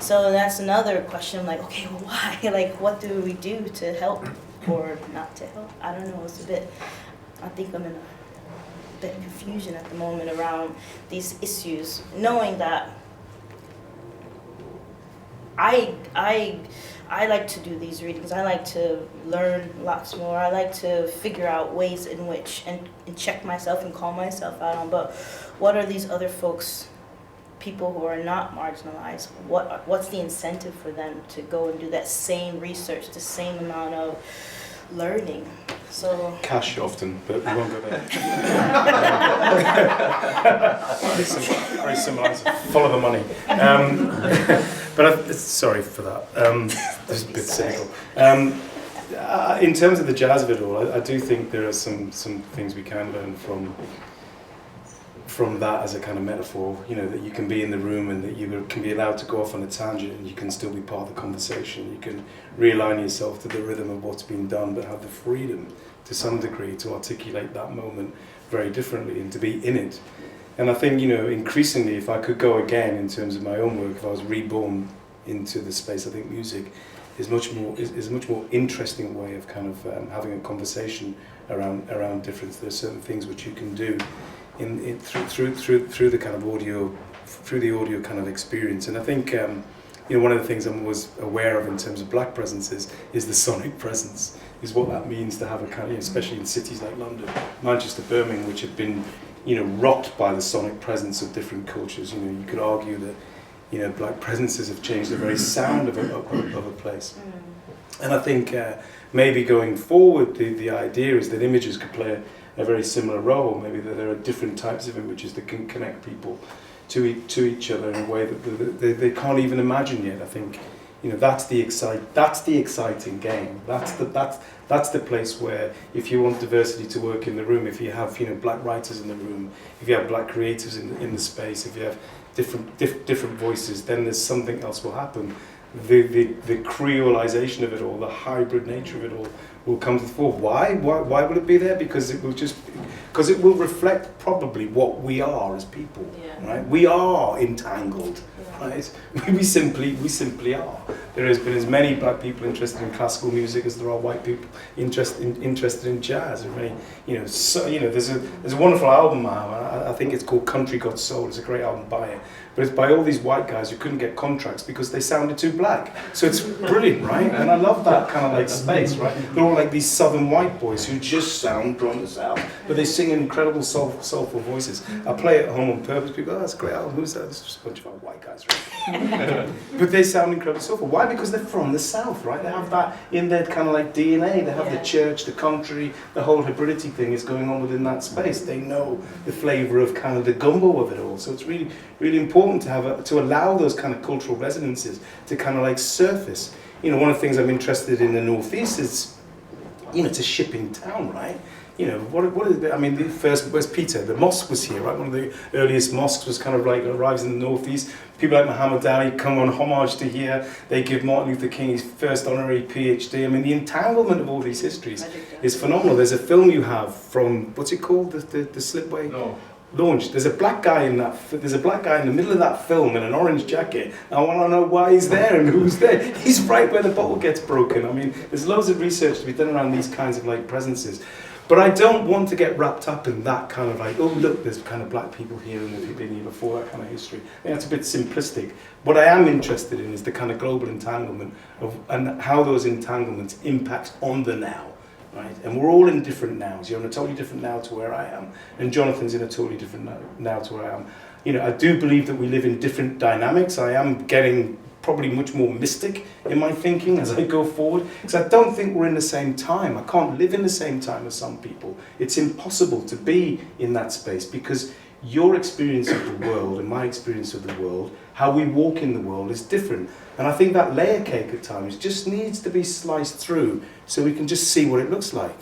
So that's another question. I'm like, okay, well, why? Like, what do we do to help or not to help? I don't know. I think I'm in a bit of confusion at the moment around these issues, knowing that I like to do these readings. I like to learn lots more. I like to figure out ways in which and check myself and call myself out on. But what are these other folks, people who are not marginalized? What's the incentive for them to go and do that same research, the same amount of learning? So cash often, but we won't go there. Very similar answer. Follow the money. But sorry for that. That's a bit cynical. In terms of the jazz of it all, I do think there are some things we can learn from that as a kind of metaphor. That you can be in the room and that you can be allowed to go off on a tangent and you can still be part of the conversation. You can realign yourself to the rhythm of what's being done, but have the freedom to some degree to articulate that moment very differently and to be in it. And I think, you know, increasingly, if I could go again in terms of my own work, if I was reborn into the space, I think music is a much more interesting way of kind of having a conversation around difference. There's certain things which you can do through the kind of audio, through the audio kind of experience. And I think you know, one of the things I'm always aware of in terms of black presences is the sonic presence, is what that means to have a kind of, you know, especially in cities like London, Manchester, Birmingham, which have been, you know, rocked by the sonic presence of different cultures. You know, you could argue that, you know, black presences have changed the very sound of a place. And I think maybe going forward, the idea is that images could play a very similar role. Maybe that there are different types of images that can connect people to each other in a way that they can't even imagine yet. I think, you know, that's the exciting game. That's the place where, if you want diversity to work in the room, if you have, you know, black writers in the room, if you have black creatives in the space, if you have different voices, then there's something else will happen. The creolization of it all, the hybrid nature of it all, will come to the fore. Why will it be there? Because it will reflect probably what we are as people, right? We are entangled, right? We simply are. There has been as many black people interested in classical music as there are white people interested in jazz. And many, you know, so, you know, there's a wonderful album, I think it's called Country Got Soul. It's a great album by it, but it's by all these white guys who couldn't get contracts because they sounded too black. So it's brilliant, right? And I love that kind of like space, right? They're all like these southern white boys who just sound from the south, but they sing in incredible soulful voices. I play it at home on purpose. People go, oh, that's a great album. Who's that? It's just a bunch of white guys, right? But they sound incredibly soulful. Why? Because they're from the south, right? They have that in their kind of like DNA. They have the church, the country, the whole hybridity thing is going on within that space. They know the flavour of kind of the gumbo of it all. So it's really, really important to have to allow those kind of cultural resonances to kind of like surface. You know, one of the things I'm interested in the Northeast is, you know, it's a shipping town, right? You know, what is it? I mean, where's Peter? The mosque was here, right? One of the earliest mosques was kind of like arrives in the Northeast. People like Hannabiell come on homage to here. They give Martin Luther King his first honorary PhD. I mean, the entanglement of all these histories is phenomenal. There's a film you have from, what's it called? The Slipway? No. Launch. There's a black guy in the middle of that film in an orange jacket. I want to know why he's there and who's there. He's right where the bottle gets broken. I mean, there's loads of research to be done around these kinds of like presences. But I don't want to get wrapped up in that kind of like, oh look, there's kind of black people here and they've been here before, that kind of history. I think that's a bit simplistic. What I am interested in is the kind of global entanglement of, and how those entanglements impact on the now. Right? And we're all in different nows. You're in a totally different now to where I am, and Jonathan's in a totally different now to where I am. You know, I do believe that we live in different dynamics. I am getting probably much more mystic in my thinking as I go forward, because I don't think we're in the same time. I can't live in the same time as some people. It's impossible to be in that space, because your experience of the world and my experience of the world, how we walk in the world, is different. And I think that layer cake at times just needs to be sliced through so we can just see what it looks like.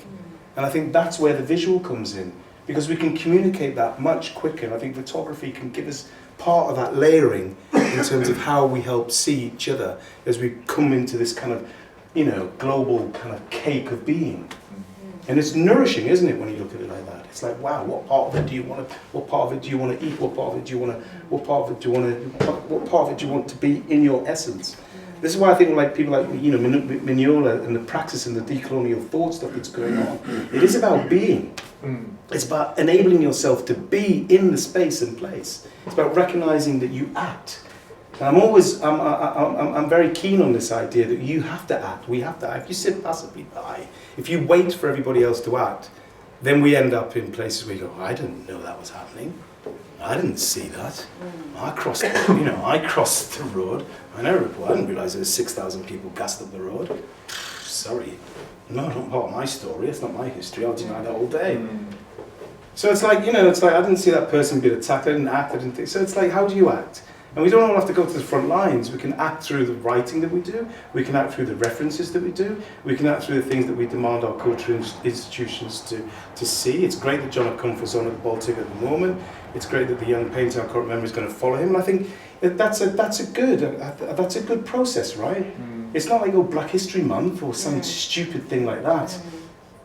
And I think that's where the visual comes in, because we can communicate that much quicker. I think photography can give us part of that layering in terms of how we help see each other as we come into this kind of, you know, global kind of cake of being. And it's nourishing, isn't it, when you look at it like that? It's like, wow, what part of it do you want to? What part of it do you want to eat? What part of it do you want to? What part of it do you want to? What part of it do you want to be in your essence? This is why I think like people like, you know, Mignola and the praxis and the decolonial thought stuff that's going on. It is about being. It's about enabling yourself to be in the space and place. It's about recognizing that you act. And I'm very keen on this idea that you have to act. We have to act. If you sit passively by, if you wait for everybody else to act, then we end up in places where you go, I didn't know that was happening. I didn't see that. I crossed the road. I didn't realise there was 6,000 people gassed up the road. Sorry. No, not part of my story. It's not my history. I'll deny that all day. So it's like, you know, it's like I didn't see that person being attacked. I didn't act. I didn't think. So it's like, how do you act? And we don't all have to go to the front lines. We can act through the writing that we do. We can act through the references that we do. We can act through the things that we demand our cultural institutions to see. It's great that John O'Cumfor's on at the Baltic at the moment. It's great that the young painter, I can't remember, is going to follow him. And I think that's a good process, right? It's not like, oh, Black History Month or some stupid thing like that.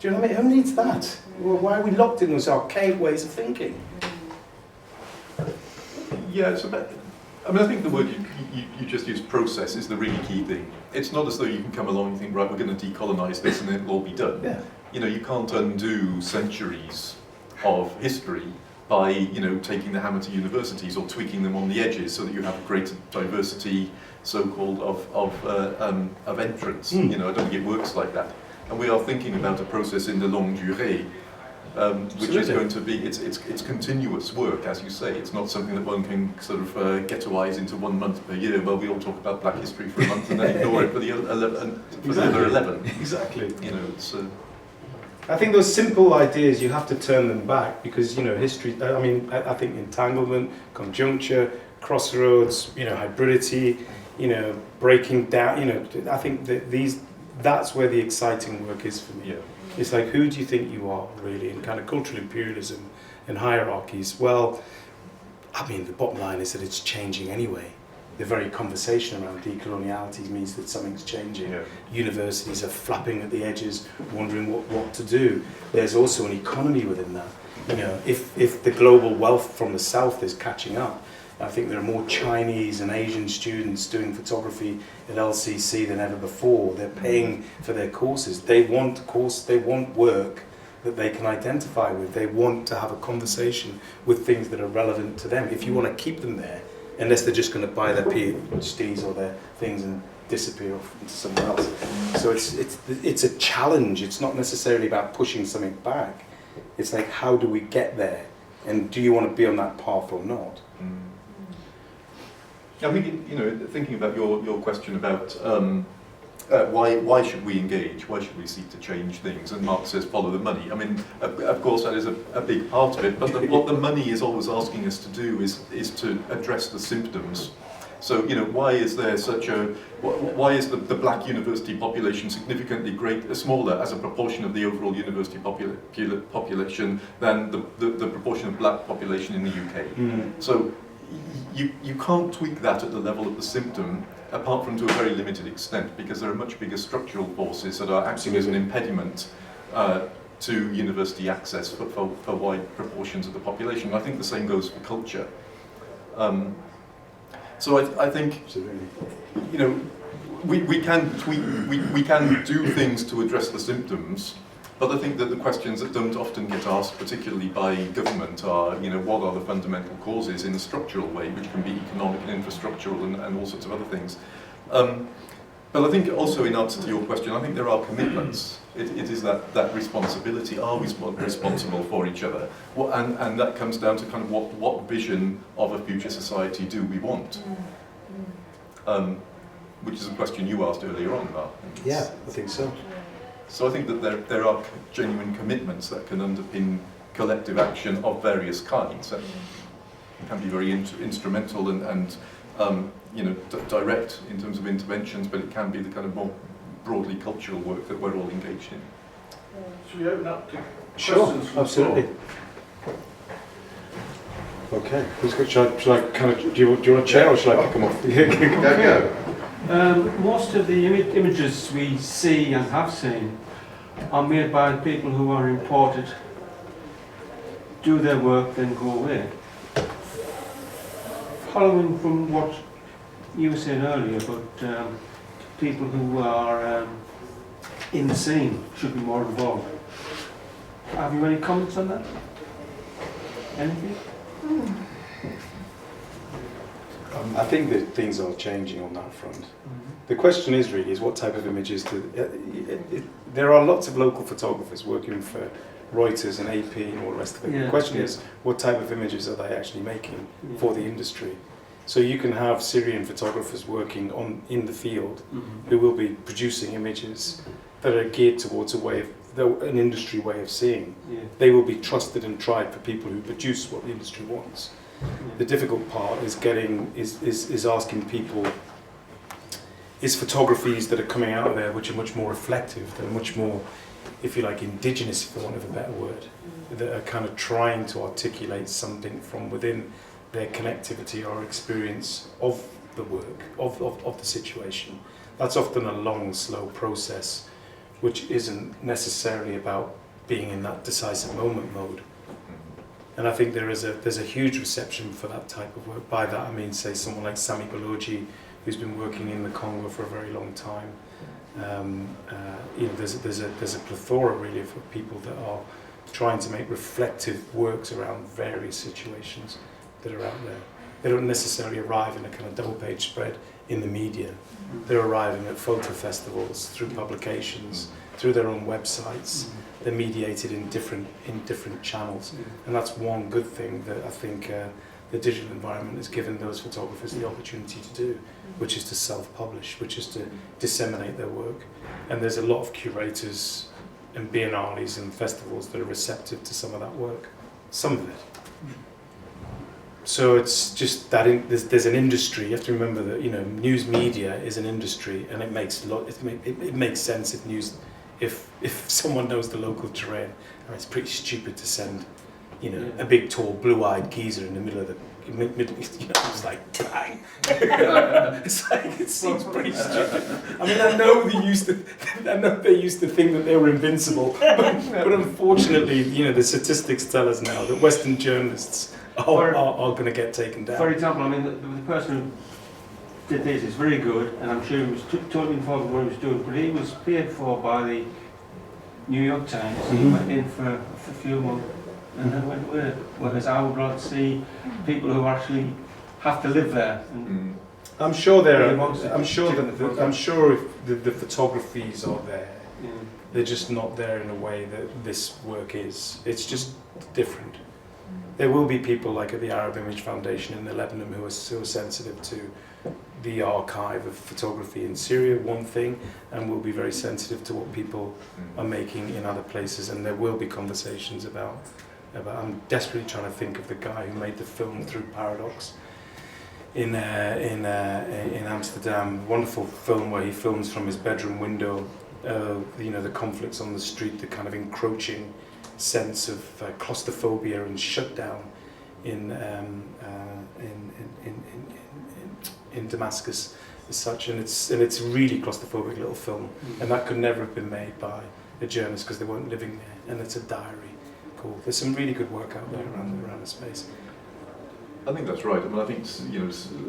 Do you know what I mean? Who needs that? Well, why are we locked in those archaic ways of thinking? Yeah, it's about, I mean, I think the word you just used, process, is the really key thing. It's not as though you can come along and think, right, we're going to decolonise this and it'll all be done. Yeah. You know, you can't undo centuries of history by, you know, taking the hammer to universities or tweaking them on the edges so that you have a greater diversity, so-called, of entrants. You know, I don't think it works like that. And we are thinking about a process in the longue durée, which is going to be, it's continuous work, as you say. It's not something that one can sort of ghettoise into 1 month per year. Well, we all talk about Black history for a month and then ignore it for the other 11. Exactly. You know, it's. I think those simple ideas, you have to turn them back because, you know, history, I mean, I think entanglement, conjuncture, crossroads, you know, hybridity, you know, breaking down, you know, I think that that's where the exciting work is for me. Yeah. It's like, who do you think you are, really, in kind of cultural imperialism and hierarchies? Well, I mean, the bottom line is that it's changing anyway. The very conversation around decoloniality means that something's changing. Yeah. Universities are flapping at the edges, wondering what to do. There's also an economy within that. You know, if the global wealth from the south is catching up, I think there are more Chinese and Asian students doing photography at LCC than ever before. They're paying for their courses. They want work that they can identify with. They want to have a conversation with things that are relevant to them. If you want to keep them there, unless they're just going to buy their PhDs or their things and disappear off into somewhere else. So it's a challenge. It's not necessarily about pushing something back. It's like, how do we get there? And do you want to be on that path or not? I mean, you know, thinking about your question about why should we engage? Why should we seek to change things? And Mark says, follow the money. I mean, of course, that is a big part of it. But what the money is always asking us to do is to address the symptoms. So, you know, why is there such a? Why is the black university population significantly smaller as a proportion of the overall university population than the proportion of black population in the UK? So, you can't tweak that at the level of the symptom, apart from to a very limited extent, because there are much bigger structural forces that are acting as an impediment to university access for wide proportions of the population. And I think the same goes for culture. So I think, you know, we can tweak, we can do things to address the symptoms, but I think that the questions that don't often get asked, particularly by government, are, you know, what are the fundamental causes in a structural way, which can be economic and infrastructural and all sorts of other things. But I think also, in answer to your question, I think there are commitments. It is that responsibility. Are we responsible for each other? And that comes down to kind of what vision of a future society do we want? Which is a question you asked earlier on, Mark. Yeah, I think so. So I think that there are genuine commitments that can underpin collective action of various kinds. That can be very instrumental and you know, direct in terms of interventions, but it can be the kind of more broadly cultural work that we're all engaged in. Should we open up to Sure, questions from the absolutely. Okay, who's got, should I kind of, do you want a chair or should I pick them off? Go. Most of the images we see and have seen are made by people who are imported, do their work, then go away. Following from what you were saying earlier about people who are in the scene should be more involved. Have you any comments on that? Anything? I think that things are changing on that front. The question is really what type of images there are lots of local photographers working for Reuters and AP and all the rest of it. Yeah, the question yeah. is what type of images are they actually making for the industry? So you can have Syrian photographers working in the field who will be producing images that are geared towards an industry way of seeing. Yeah. They will be trusted and tried for people who produce what the industry wants. The difficult part is asking people, is photographies that are coming out of there which are much more reflective, that are much more, if you like, indigenous, for want of a better word, that are kind of trying to articulate something from within their connectivity or experience of the work, of the situation. That's often a long, slow process. which isn't necessarily about being in that decisive moment mode. And I think there's a huge reception for that type of work. By that I mean, say, someone like Sami Balogi, who's been working in the Congo for a very long time. There's a plethora really of people that are trying to make reflective works around various situations that are out there. They don't necessarily arrive in a kind of double-page spread in the media. They're arriving at photo festivals, through publications, through their own websites. They're mediated in different channels, and that's one good thing that I think the digital environment has given those photographers the opportunity to do, which is to self-publish, which is to disseminate their work. And there's a lot of curators and biennales and festivals that are receptive to some of that work, some of it. So it's just that there's an industry. You have to remember that news media is an industry, and it makes sense if someone knows the local terrain. I mean, it's pretty stupid to send a big tall blue-eyed geezer in the middle of the Middle East. It's like bang. It seems pretty stupid. I mean, I know they used to think that they were invincible, but unfortunately, the statistics tell us now that Western journalists are going to get taken down. For example, I mean, the person who did this is very good, and I'm sure he was totally informed of what he was doing, but he was paid for by the New York Times. He went in for a few months and then went away. Whereas I would like to see people who actually have to live there. And I'm sure if the photographies are there. Yeah. They're just not there in a way that this work is. It's just different. There will be people like at the Arab Image Foundation in Lebanon who are so sensitive to the archive of photography in Syria, one thing, and will be very sensitive to what people are making in other places. And there will be conversations about I'm desperately trying to think of the guy who made the film Through Paradox in Amsterdam. Wonderful film where he films from his bedroom window. The conflicts on the street, the kind of encroaching sense of claustrophobia and shutdown in Damascus as such, and it's a really claustrophobic little film, and that could never have been made by a journalist because they weren't living there. And it's a diary. Cool. There's some really good work out there around the space. I think that's right. I mean, I think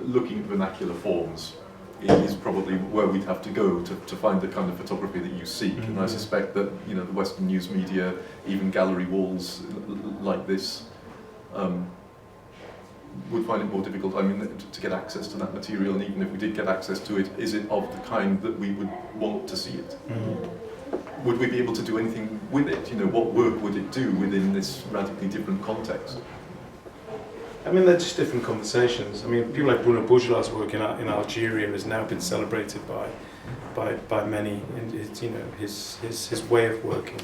looking at vernacular forms is probably where we'd have to go to find the kind of photography that you seek. And I suspect that the Western news media, even gallery walls like this, would find it more difficult. I mean, to get access to that material, and even if we did get access to it, is it of the kind that we would want to see it? Would we be able to do anything with it? What work would it do within this radically different context? I mean, they're just different conversations. I mean, people like Bruno Bourgelat's work in Algeria has now been celebrated by many. And his way of working,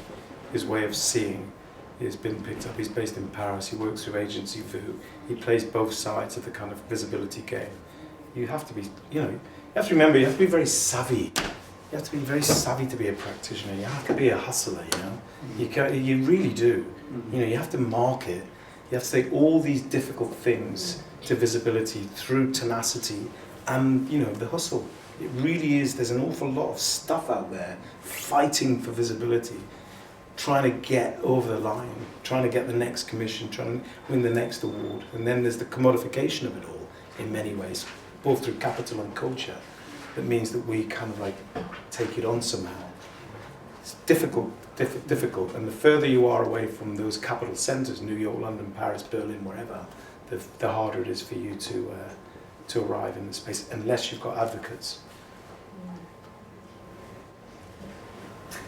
his way of seeing, has been picked up. He's based in Paris. He works through Agency Vue. He plays both sides of the kind of visibility game. You have to be, you have to remember, you have to be very savvy. You have to be very savvy to be a practitioner. You have to be a hustler. You really do. You have to market. You have to take all these difficult things to visibility through tenacity and, the hustle. It really is. There's an awful lot of stuff out there fighting for visibility, trying to get over the line, trying to get the next commission, trying to win the next award. And then there's the commodification of it all in many ways, both through capital and culture. That means that we kind of take it on somehow. It's difficult. And the further you are away from those capital centres, New York, London, Paris, Berlin, wherever, the harder it is for you to arrive in the space, unless you've got advocates.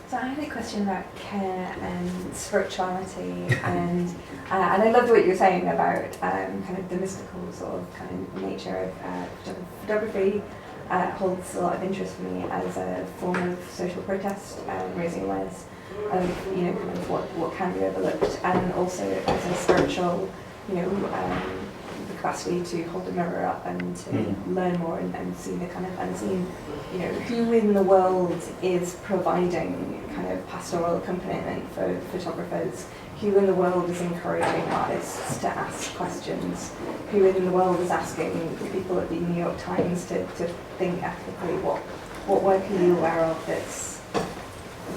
So I had a question about care and spirituality, and I loved what you were saying about kind of the mystical sort of kind of nature of photography. Holds a lot of interest for me as a form of social protest, raising awareness of kind of what can be overlooked, and also as a spiritual, the capacity to hold a mirror up and to learn more and see the kind of unseen. Who in the world is providing kind of pastoral accompaniment for photographers? Who in the world is encouraging artists to ask questions? Who in the world is asking the people at the New York Times to think ethically? What work are you aware of that's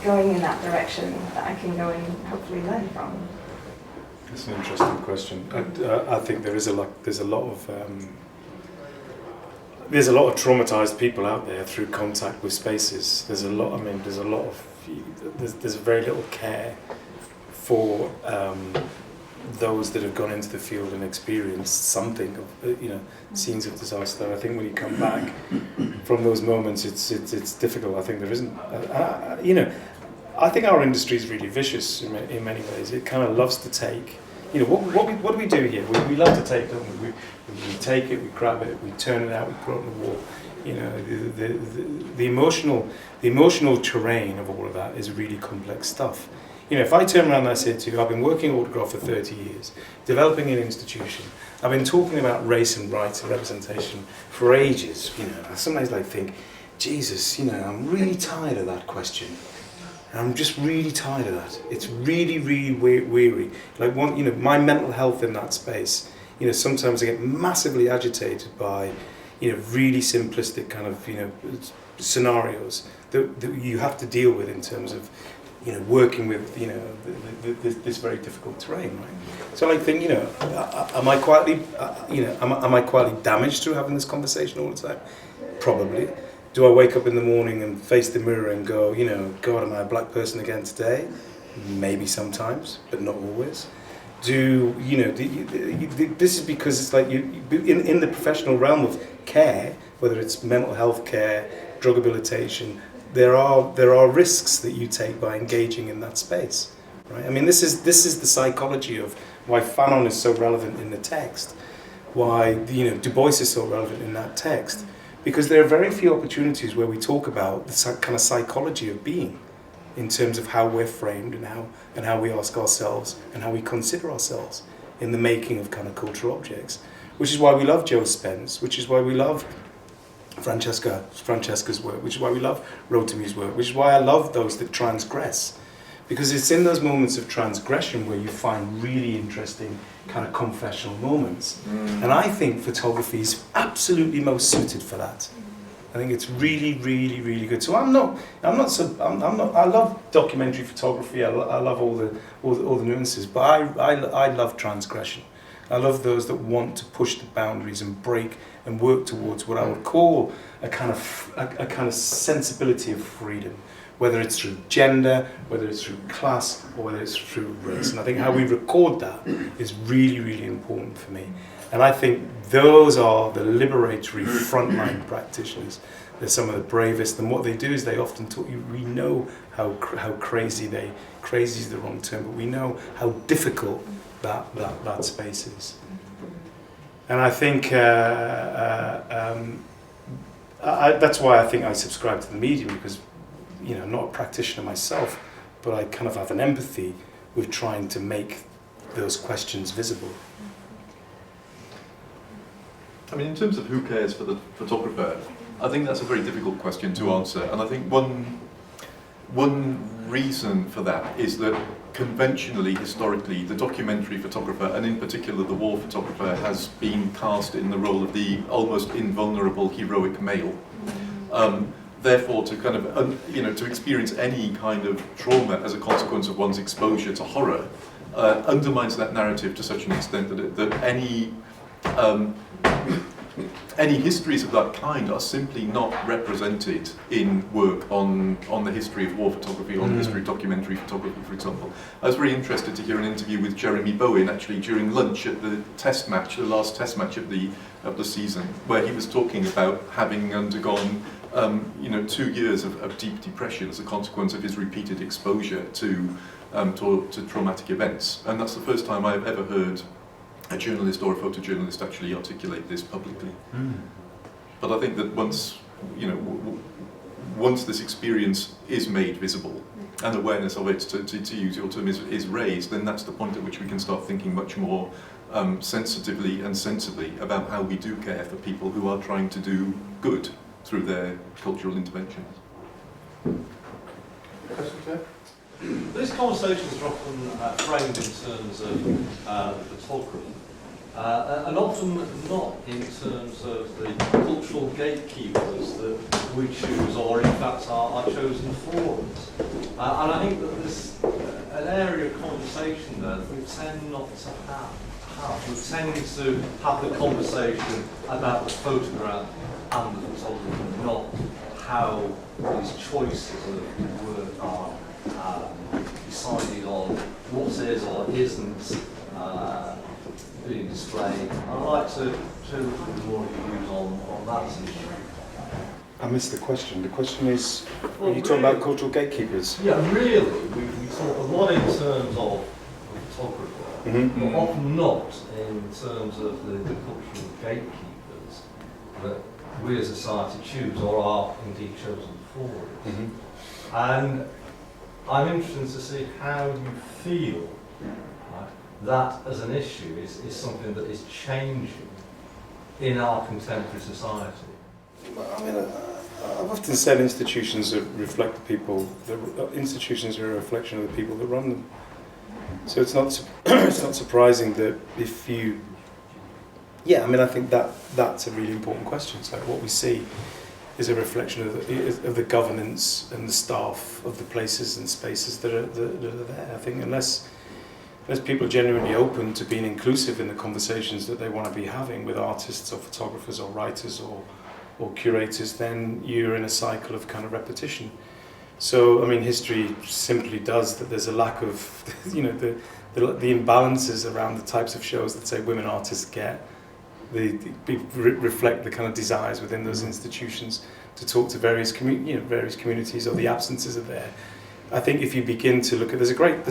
going in that direction that I can go and hopefully learn from? That's an interesting question. I think there's a lot of traumatized people out there through contact with spaces. There's very little care for those that have gone into the field and experienced something of, scenes of disaster. I think when you come back from those moments, it's difficult. I think there isn't, I think our industry is really vicious in many ways. It kind of loves to take, what do we do here? We love to take, don't we? We take it, we grab it, we turn it out, we put it on the wall. The emotional terrain of all of that is really complex stuff. If I turn around and I say to you, I've been working autograph for 30 years, developing an institution, I've been talking about race and rights and representation for ages, sometimes I think, Jesus, I'm really tired of that question. I'm just really tired of that. It's really, really weary. My mental health in that space, sometimes I get massively agitated by, really simplistic kind of, scenarios that you have to deal with in terms of, working with, this very difficult terrain, right? So I think, am I quietly damaged through having this conversation all the time? Probably. Do I wake up in the morning and face the mirror and go, God, am I a black person again today? Maybe sometimes, but not always. This is because it's like in the professional realm of care, whether it's mental health care, drug rehabilitation, there are risks that you take by engaging in that space, right? I mean, this is the psychology of why Fanon is so relevant in the text, why Du Bois is so relevant in that text, because there are very few opportunities where we talk about the kind of psychology of being, in terms of how we're framed and how we ask ourselves and how we consider ourselves in the making of kind of cultural objects, which is why we love Joe Spence, which is why we love Francesca's work, which is why we love Rotemy's work, which is why I love those that transgress, because it's in those moments of transgression where you find really interesting kind of confessional moments. And I think photography is absolutely most suited for that. I think it's really, really, really good. So I love documentary photography. I love all the nuances, but I love transgression. I love those that want to push the boundaries and break and work towards what I would call a kind of sensibility of freedom, whether it's through gender, whether it's through class, or whether it's through race. And I think how we record that is really, really important for me. And I think those are the liberatory frontline practitioners. They're some of the bravest, and what they do is they often talk. We know how crazy is the wrong term, but we know how difficult that space is. And I think that's why I think I subscribe to the medium, because I'm not a practitioner myself, but I kind of have an empathy with trying to make those questions visible. I mean, in terms of who cares for the photographer, I think that's a very difficult question to answer. And I think one reason for that is that conventionally, historically, the documentary photographer, and in particular the war photographer, has been cast in the role of the almost invulnerable heroic male. Therefore, to kind of, to experience any kind of trauma as a consequence of one's exposure to horror undermines that narrative to such an extent that any histories of that kind are simply not represented in work on the history of war photography, on the history of documentary photography, for example. I was very interested to hear an interview with Jeremy Bowen actually during lunch at the test match, the last test match of the season, where he was talking about having undergone 2 years of deep depression as a consequence of his repeated exposure to traumatic events. And that's the first time I've ever heard a journalist or a photojournalist actually articulate this publicly. But I think that once this experience is made visible and awareness of it, to use your term, is raised, then that's the point at which we can start thinking much more sensitively and sensibly about how we do care for people who are trying to do good through their cultural interventions. Question, Jeff? These conversations are often framed in terms of photography, and often not in terms of the cultural gatekeepers that we choose, or in fact our chosen forums. And I think that there's an area of conversation there that we tend not to have. We tend to have the conversation about the photograph and the photography, not how these choices of work are decided on, what is or isn't being displayed. I'd like to look at more of your views on that issue. I missed the question. The question is, Well, are you talking about cultural gatekeepers? Yeah, really, we talk a lot in terms of photography, but often not in terms of the cultural gatekeepers that we as a society choose, or are indeed chosen for us. And I'm interested to see how you feel that as an issue is something that is changing in our contemporary society. I mean, I've often said institutions that reflect the people. Institutions are a reflection of the people that run them. So it's not it's not surprising that if you, I mean, I think that's a really important question. So what we see is a reflection of the governance and the staff of the places and spaces that are there. I think unless people are genuinely open to being inclusive in the conversations that they want to be having with artists or photographers or writers or curators, then you're in a cycle of kind of repetition. So, I mean, history simply does that. There's a lack of, the imbalances around the types of shows that, say, women artists get. They reflect the kind of desires within those institutions to talk to various communities, or the absences are there. I think if you begin to look at, there's a great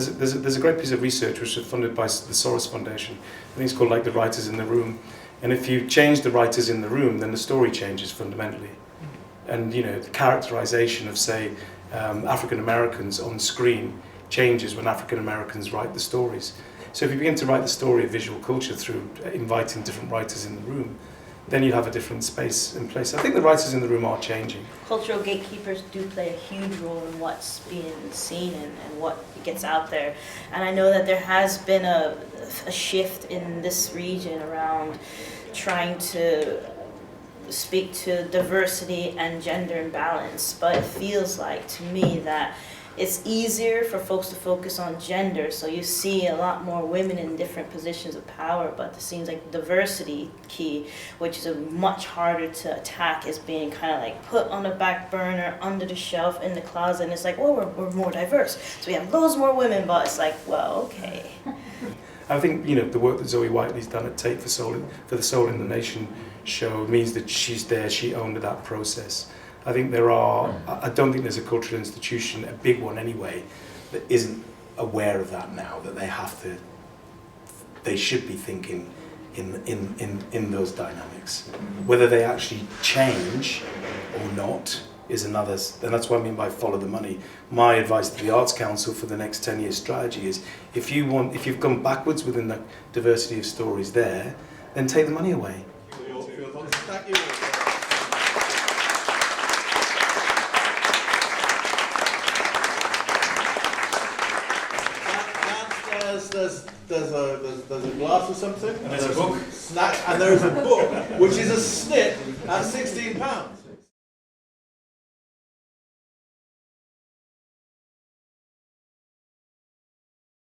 piece of research which was funded by the Soros Foundation. I think it's called like the writers in the room. And if you change the writers in the room, then the story changes fundamentally. And the characterization of, say, African Americans on screen changes when African Americans write the stories. So if you begin to write the story of visual culture through inviting different writers in the room, then you have a different space and place. I think the writers in the room are changing. Cultural gatekeepers do play a huge role in what's being seen and what gets out there. And I know that there has been a shift in this region around trying to speak to diversity and gender imbalance, but it feels like to me that it's easier for folks to focus on gender, so you see a lot more women in different positions of power, but it seems like diversity key, which is much harder to attack, is being kind of like put on the back burner, under the shelf, in the closet, and it's like, well, we're more diverse, so we have loads more women, but it's like, well, okay. I think the work that Zoe Whiteley's done at Tate for the Soul in the Nation show means that she's there, she owned that process. I think I don't think there's a cultural institution, a big one anyway, that isn't aware of that now, that they should be thinking in those dynamics. Whether they actually change or not is another, and that's what I mean by follow the money. My advice to the Arts Council for the next 10-year strategy is, if you've gone backwards within the diversity of stories there, then take the money away. Thank you. There's a glass or something, and there's a book, snack, and there's a book, which is a snip at £16.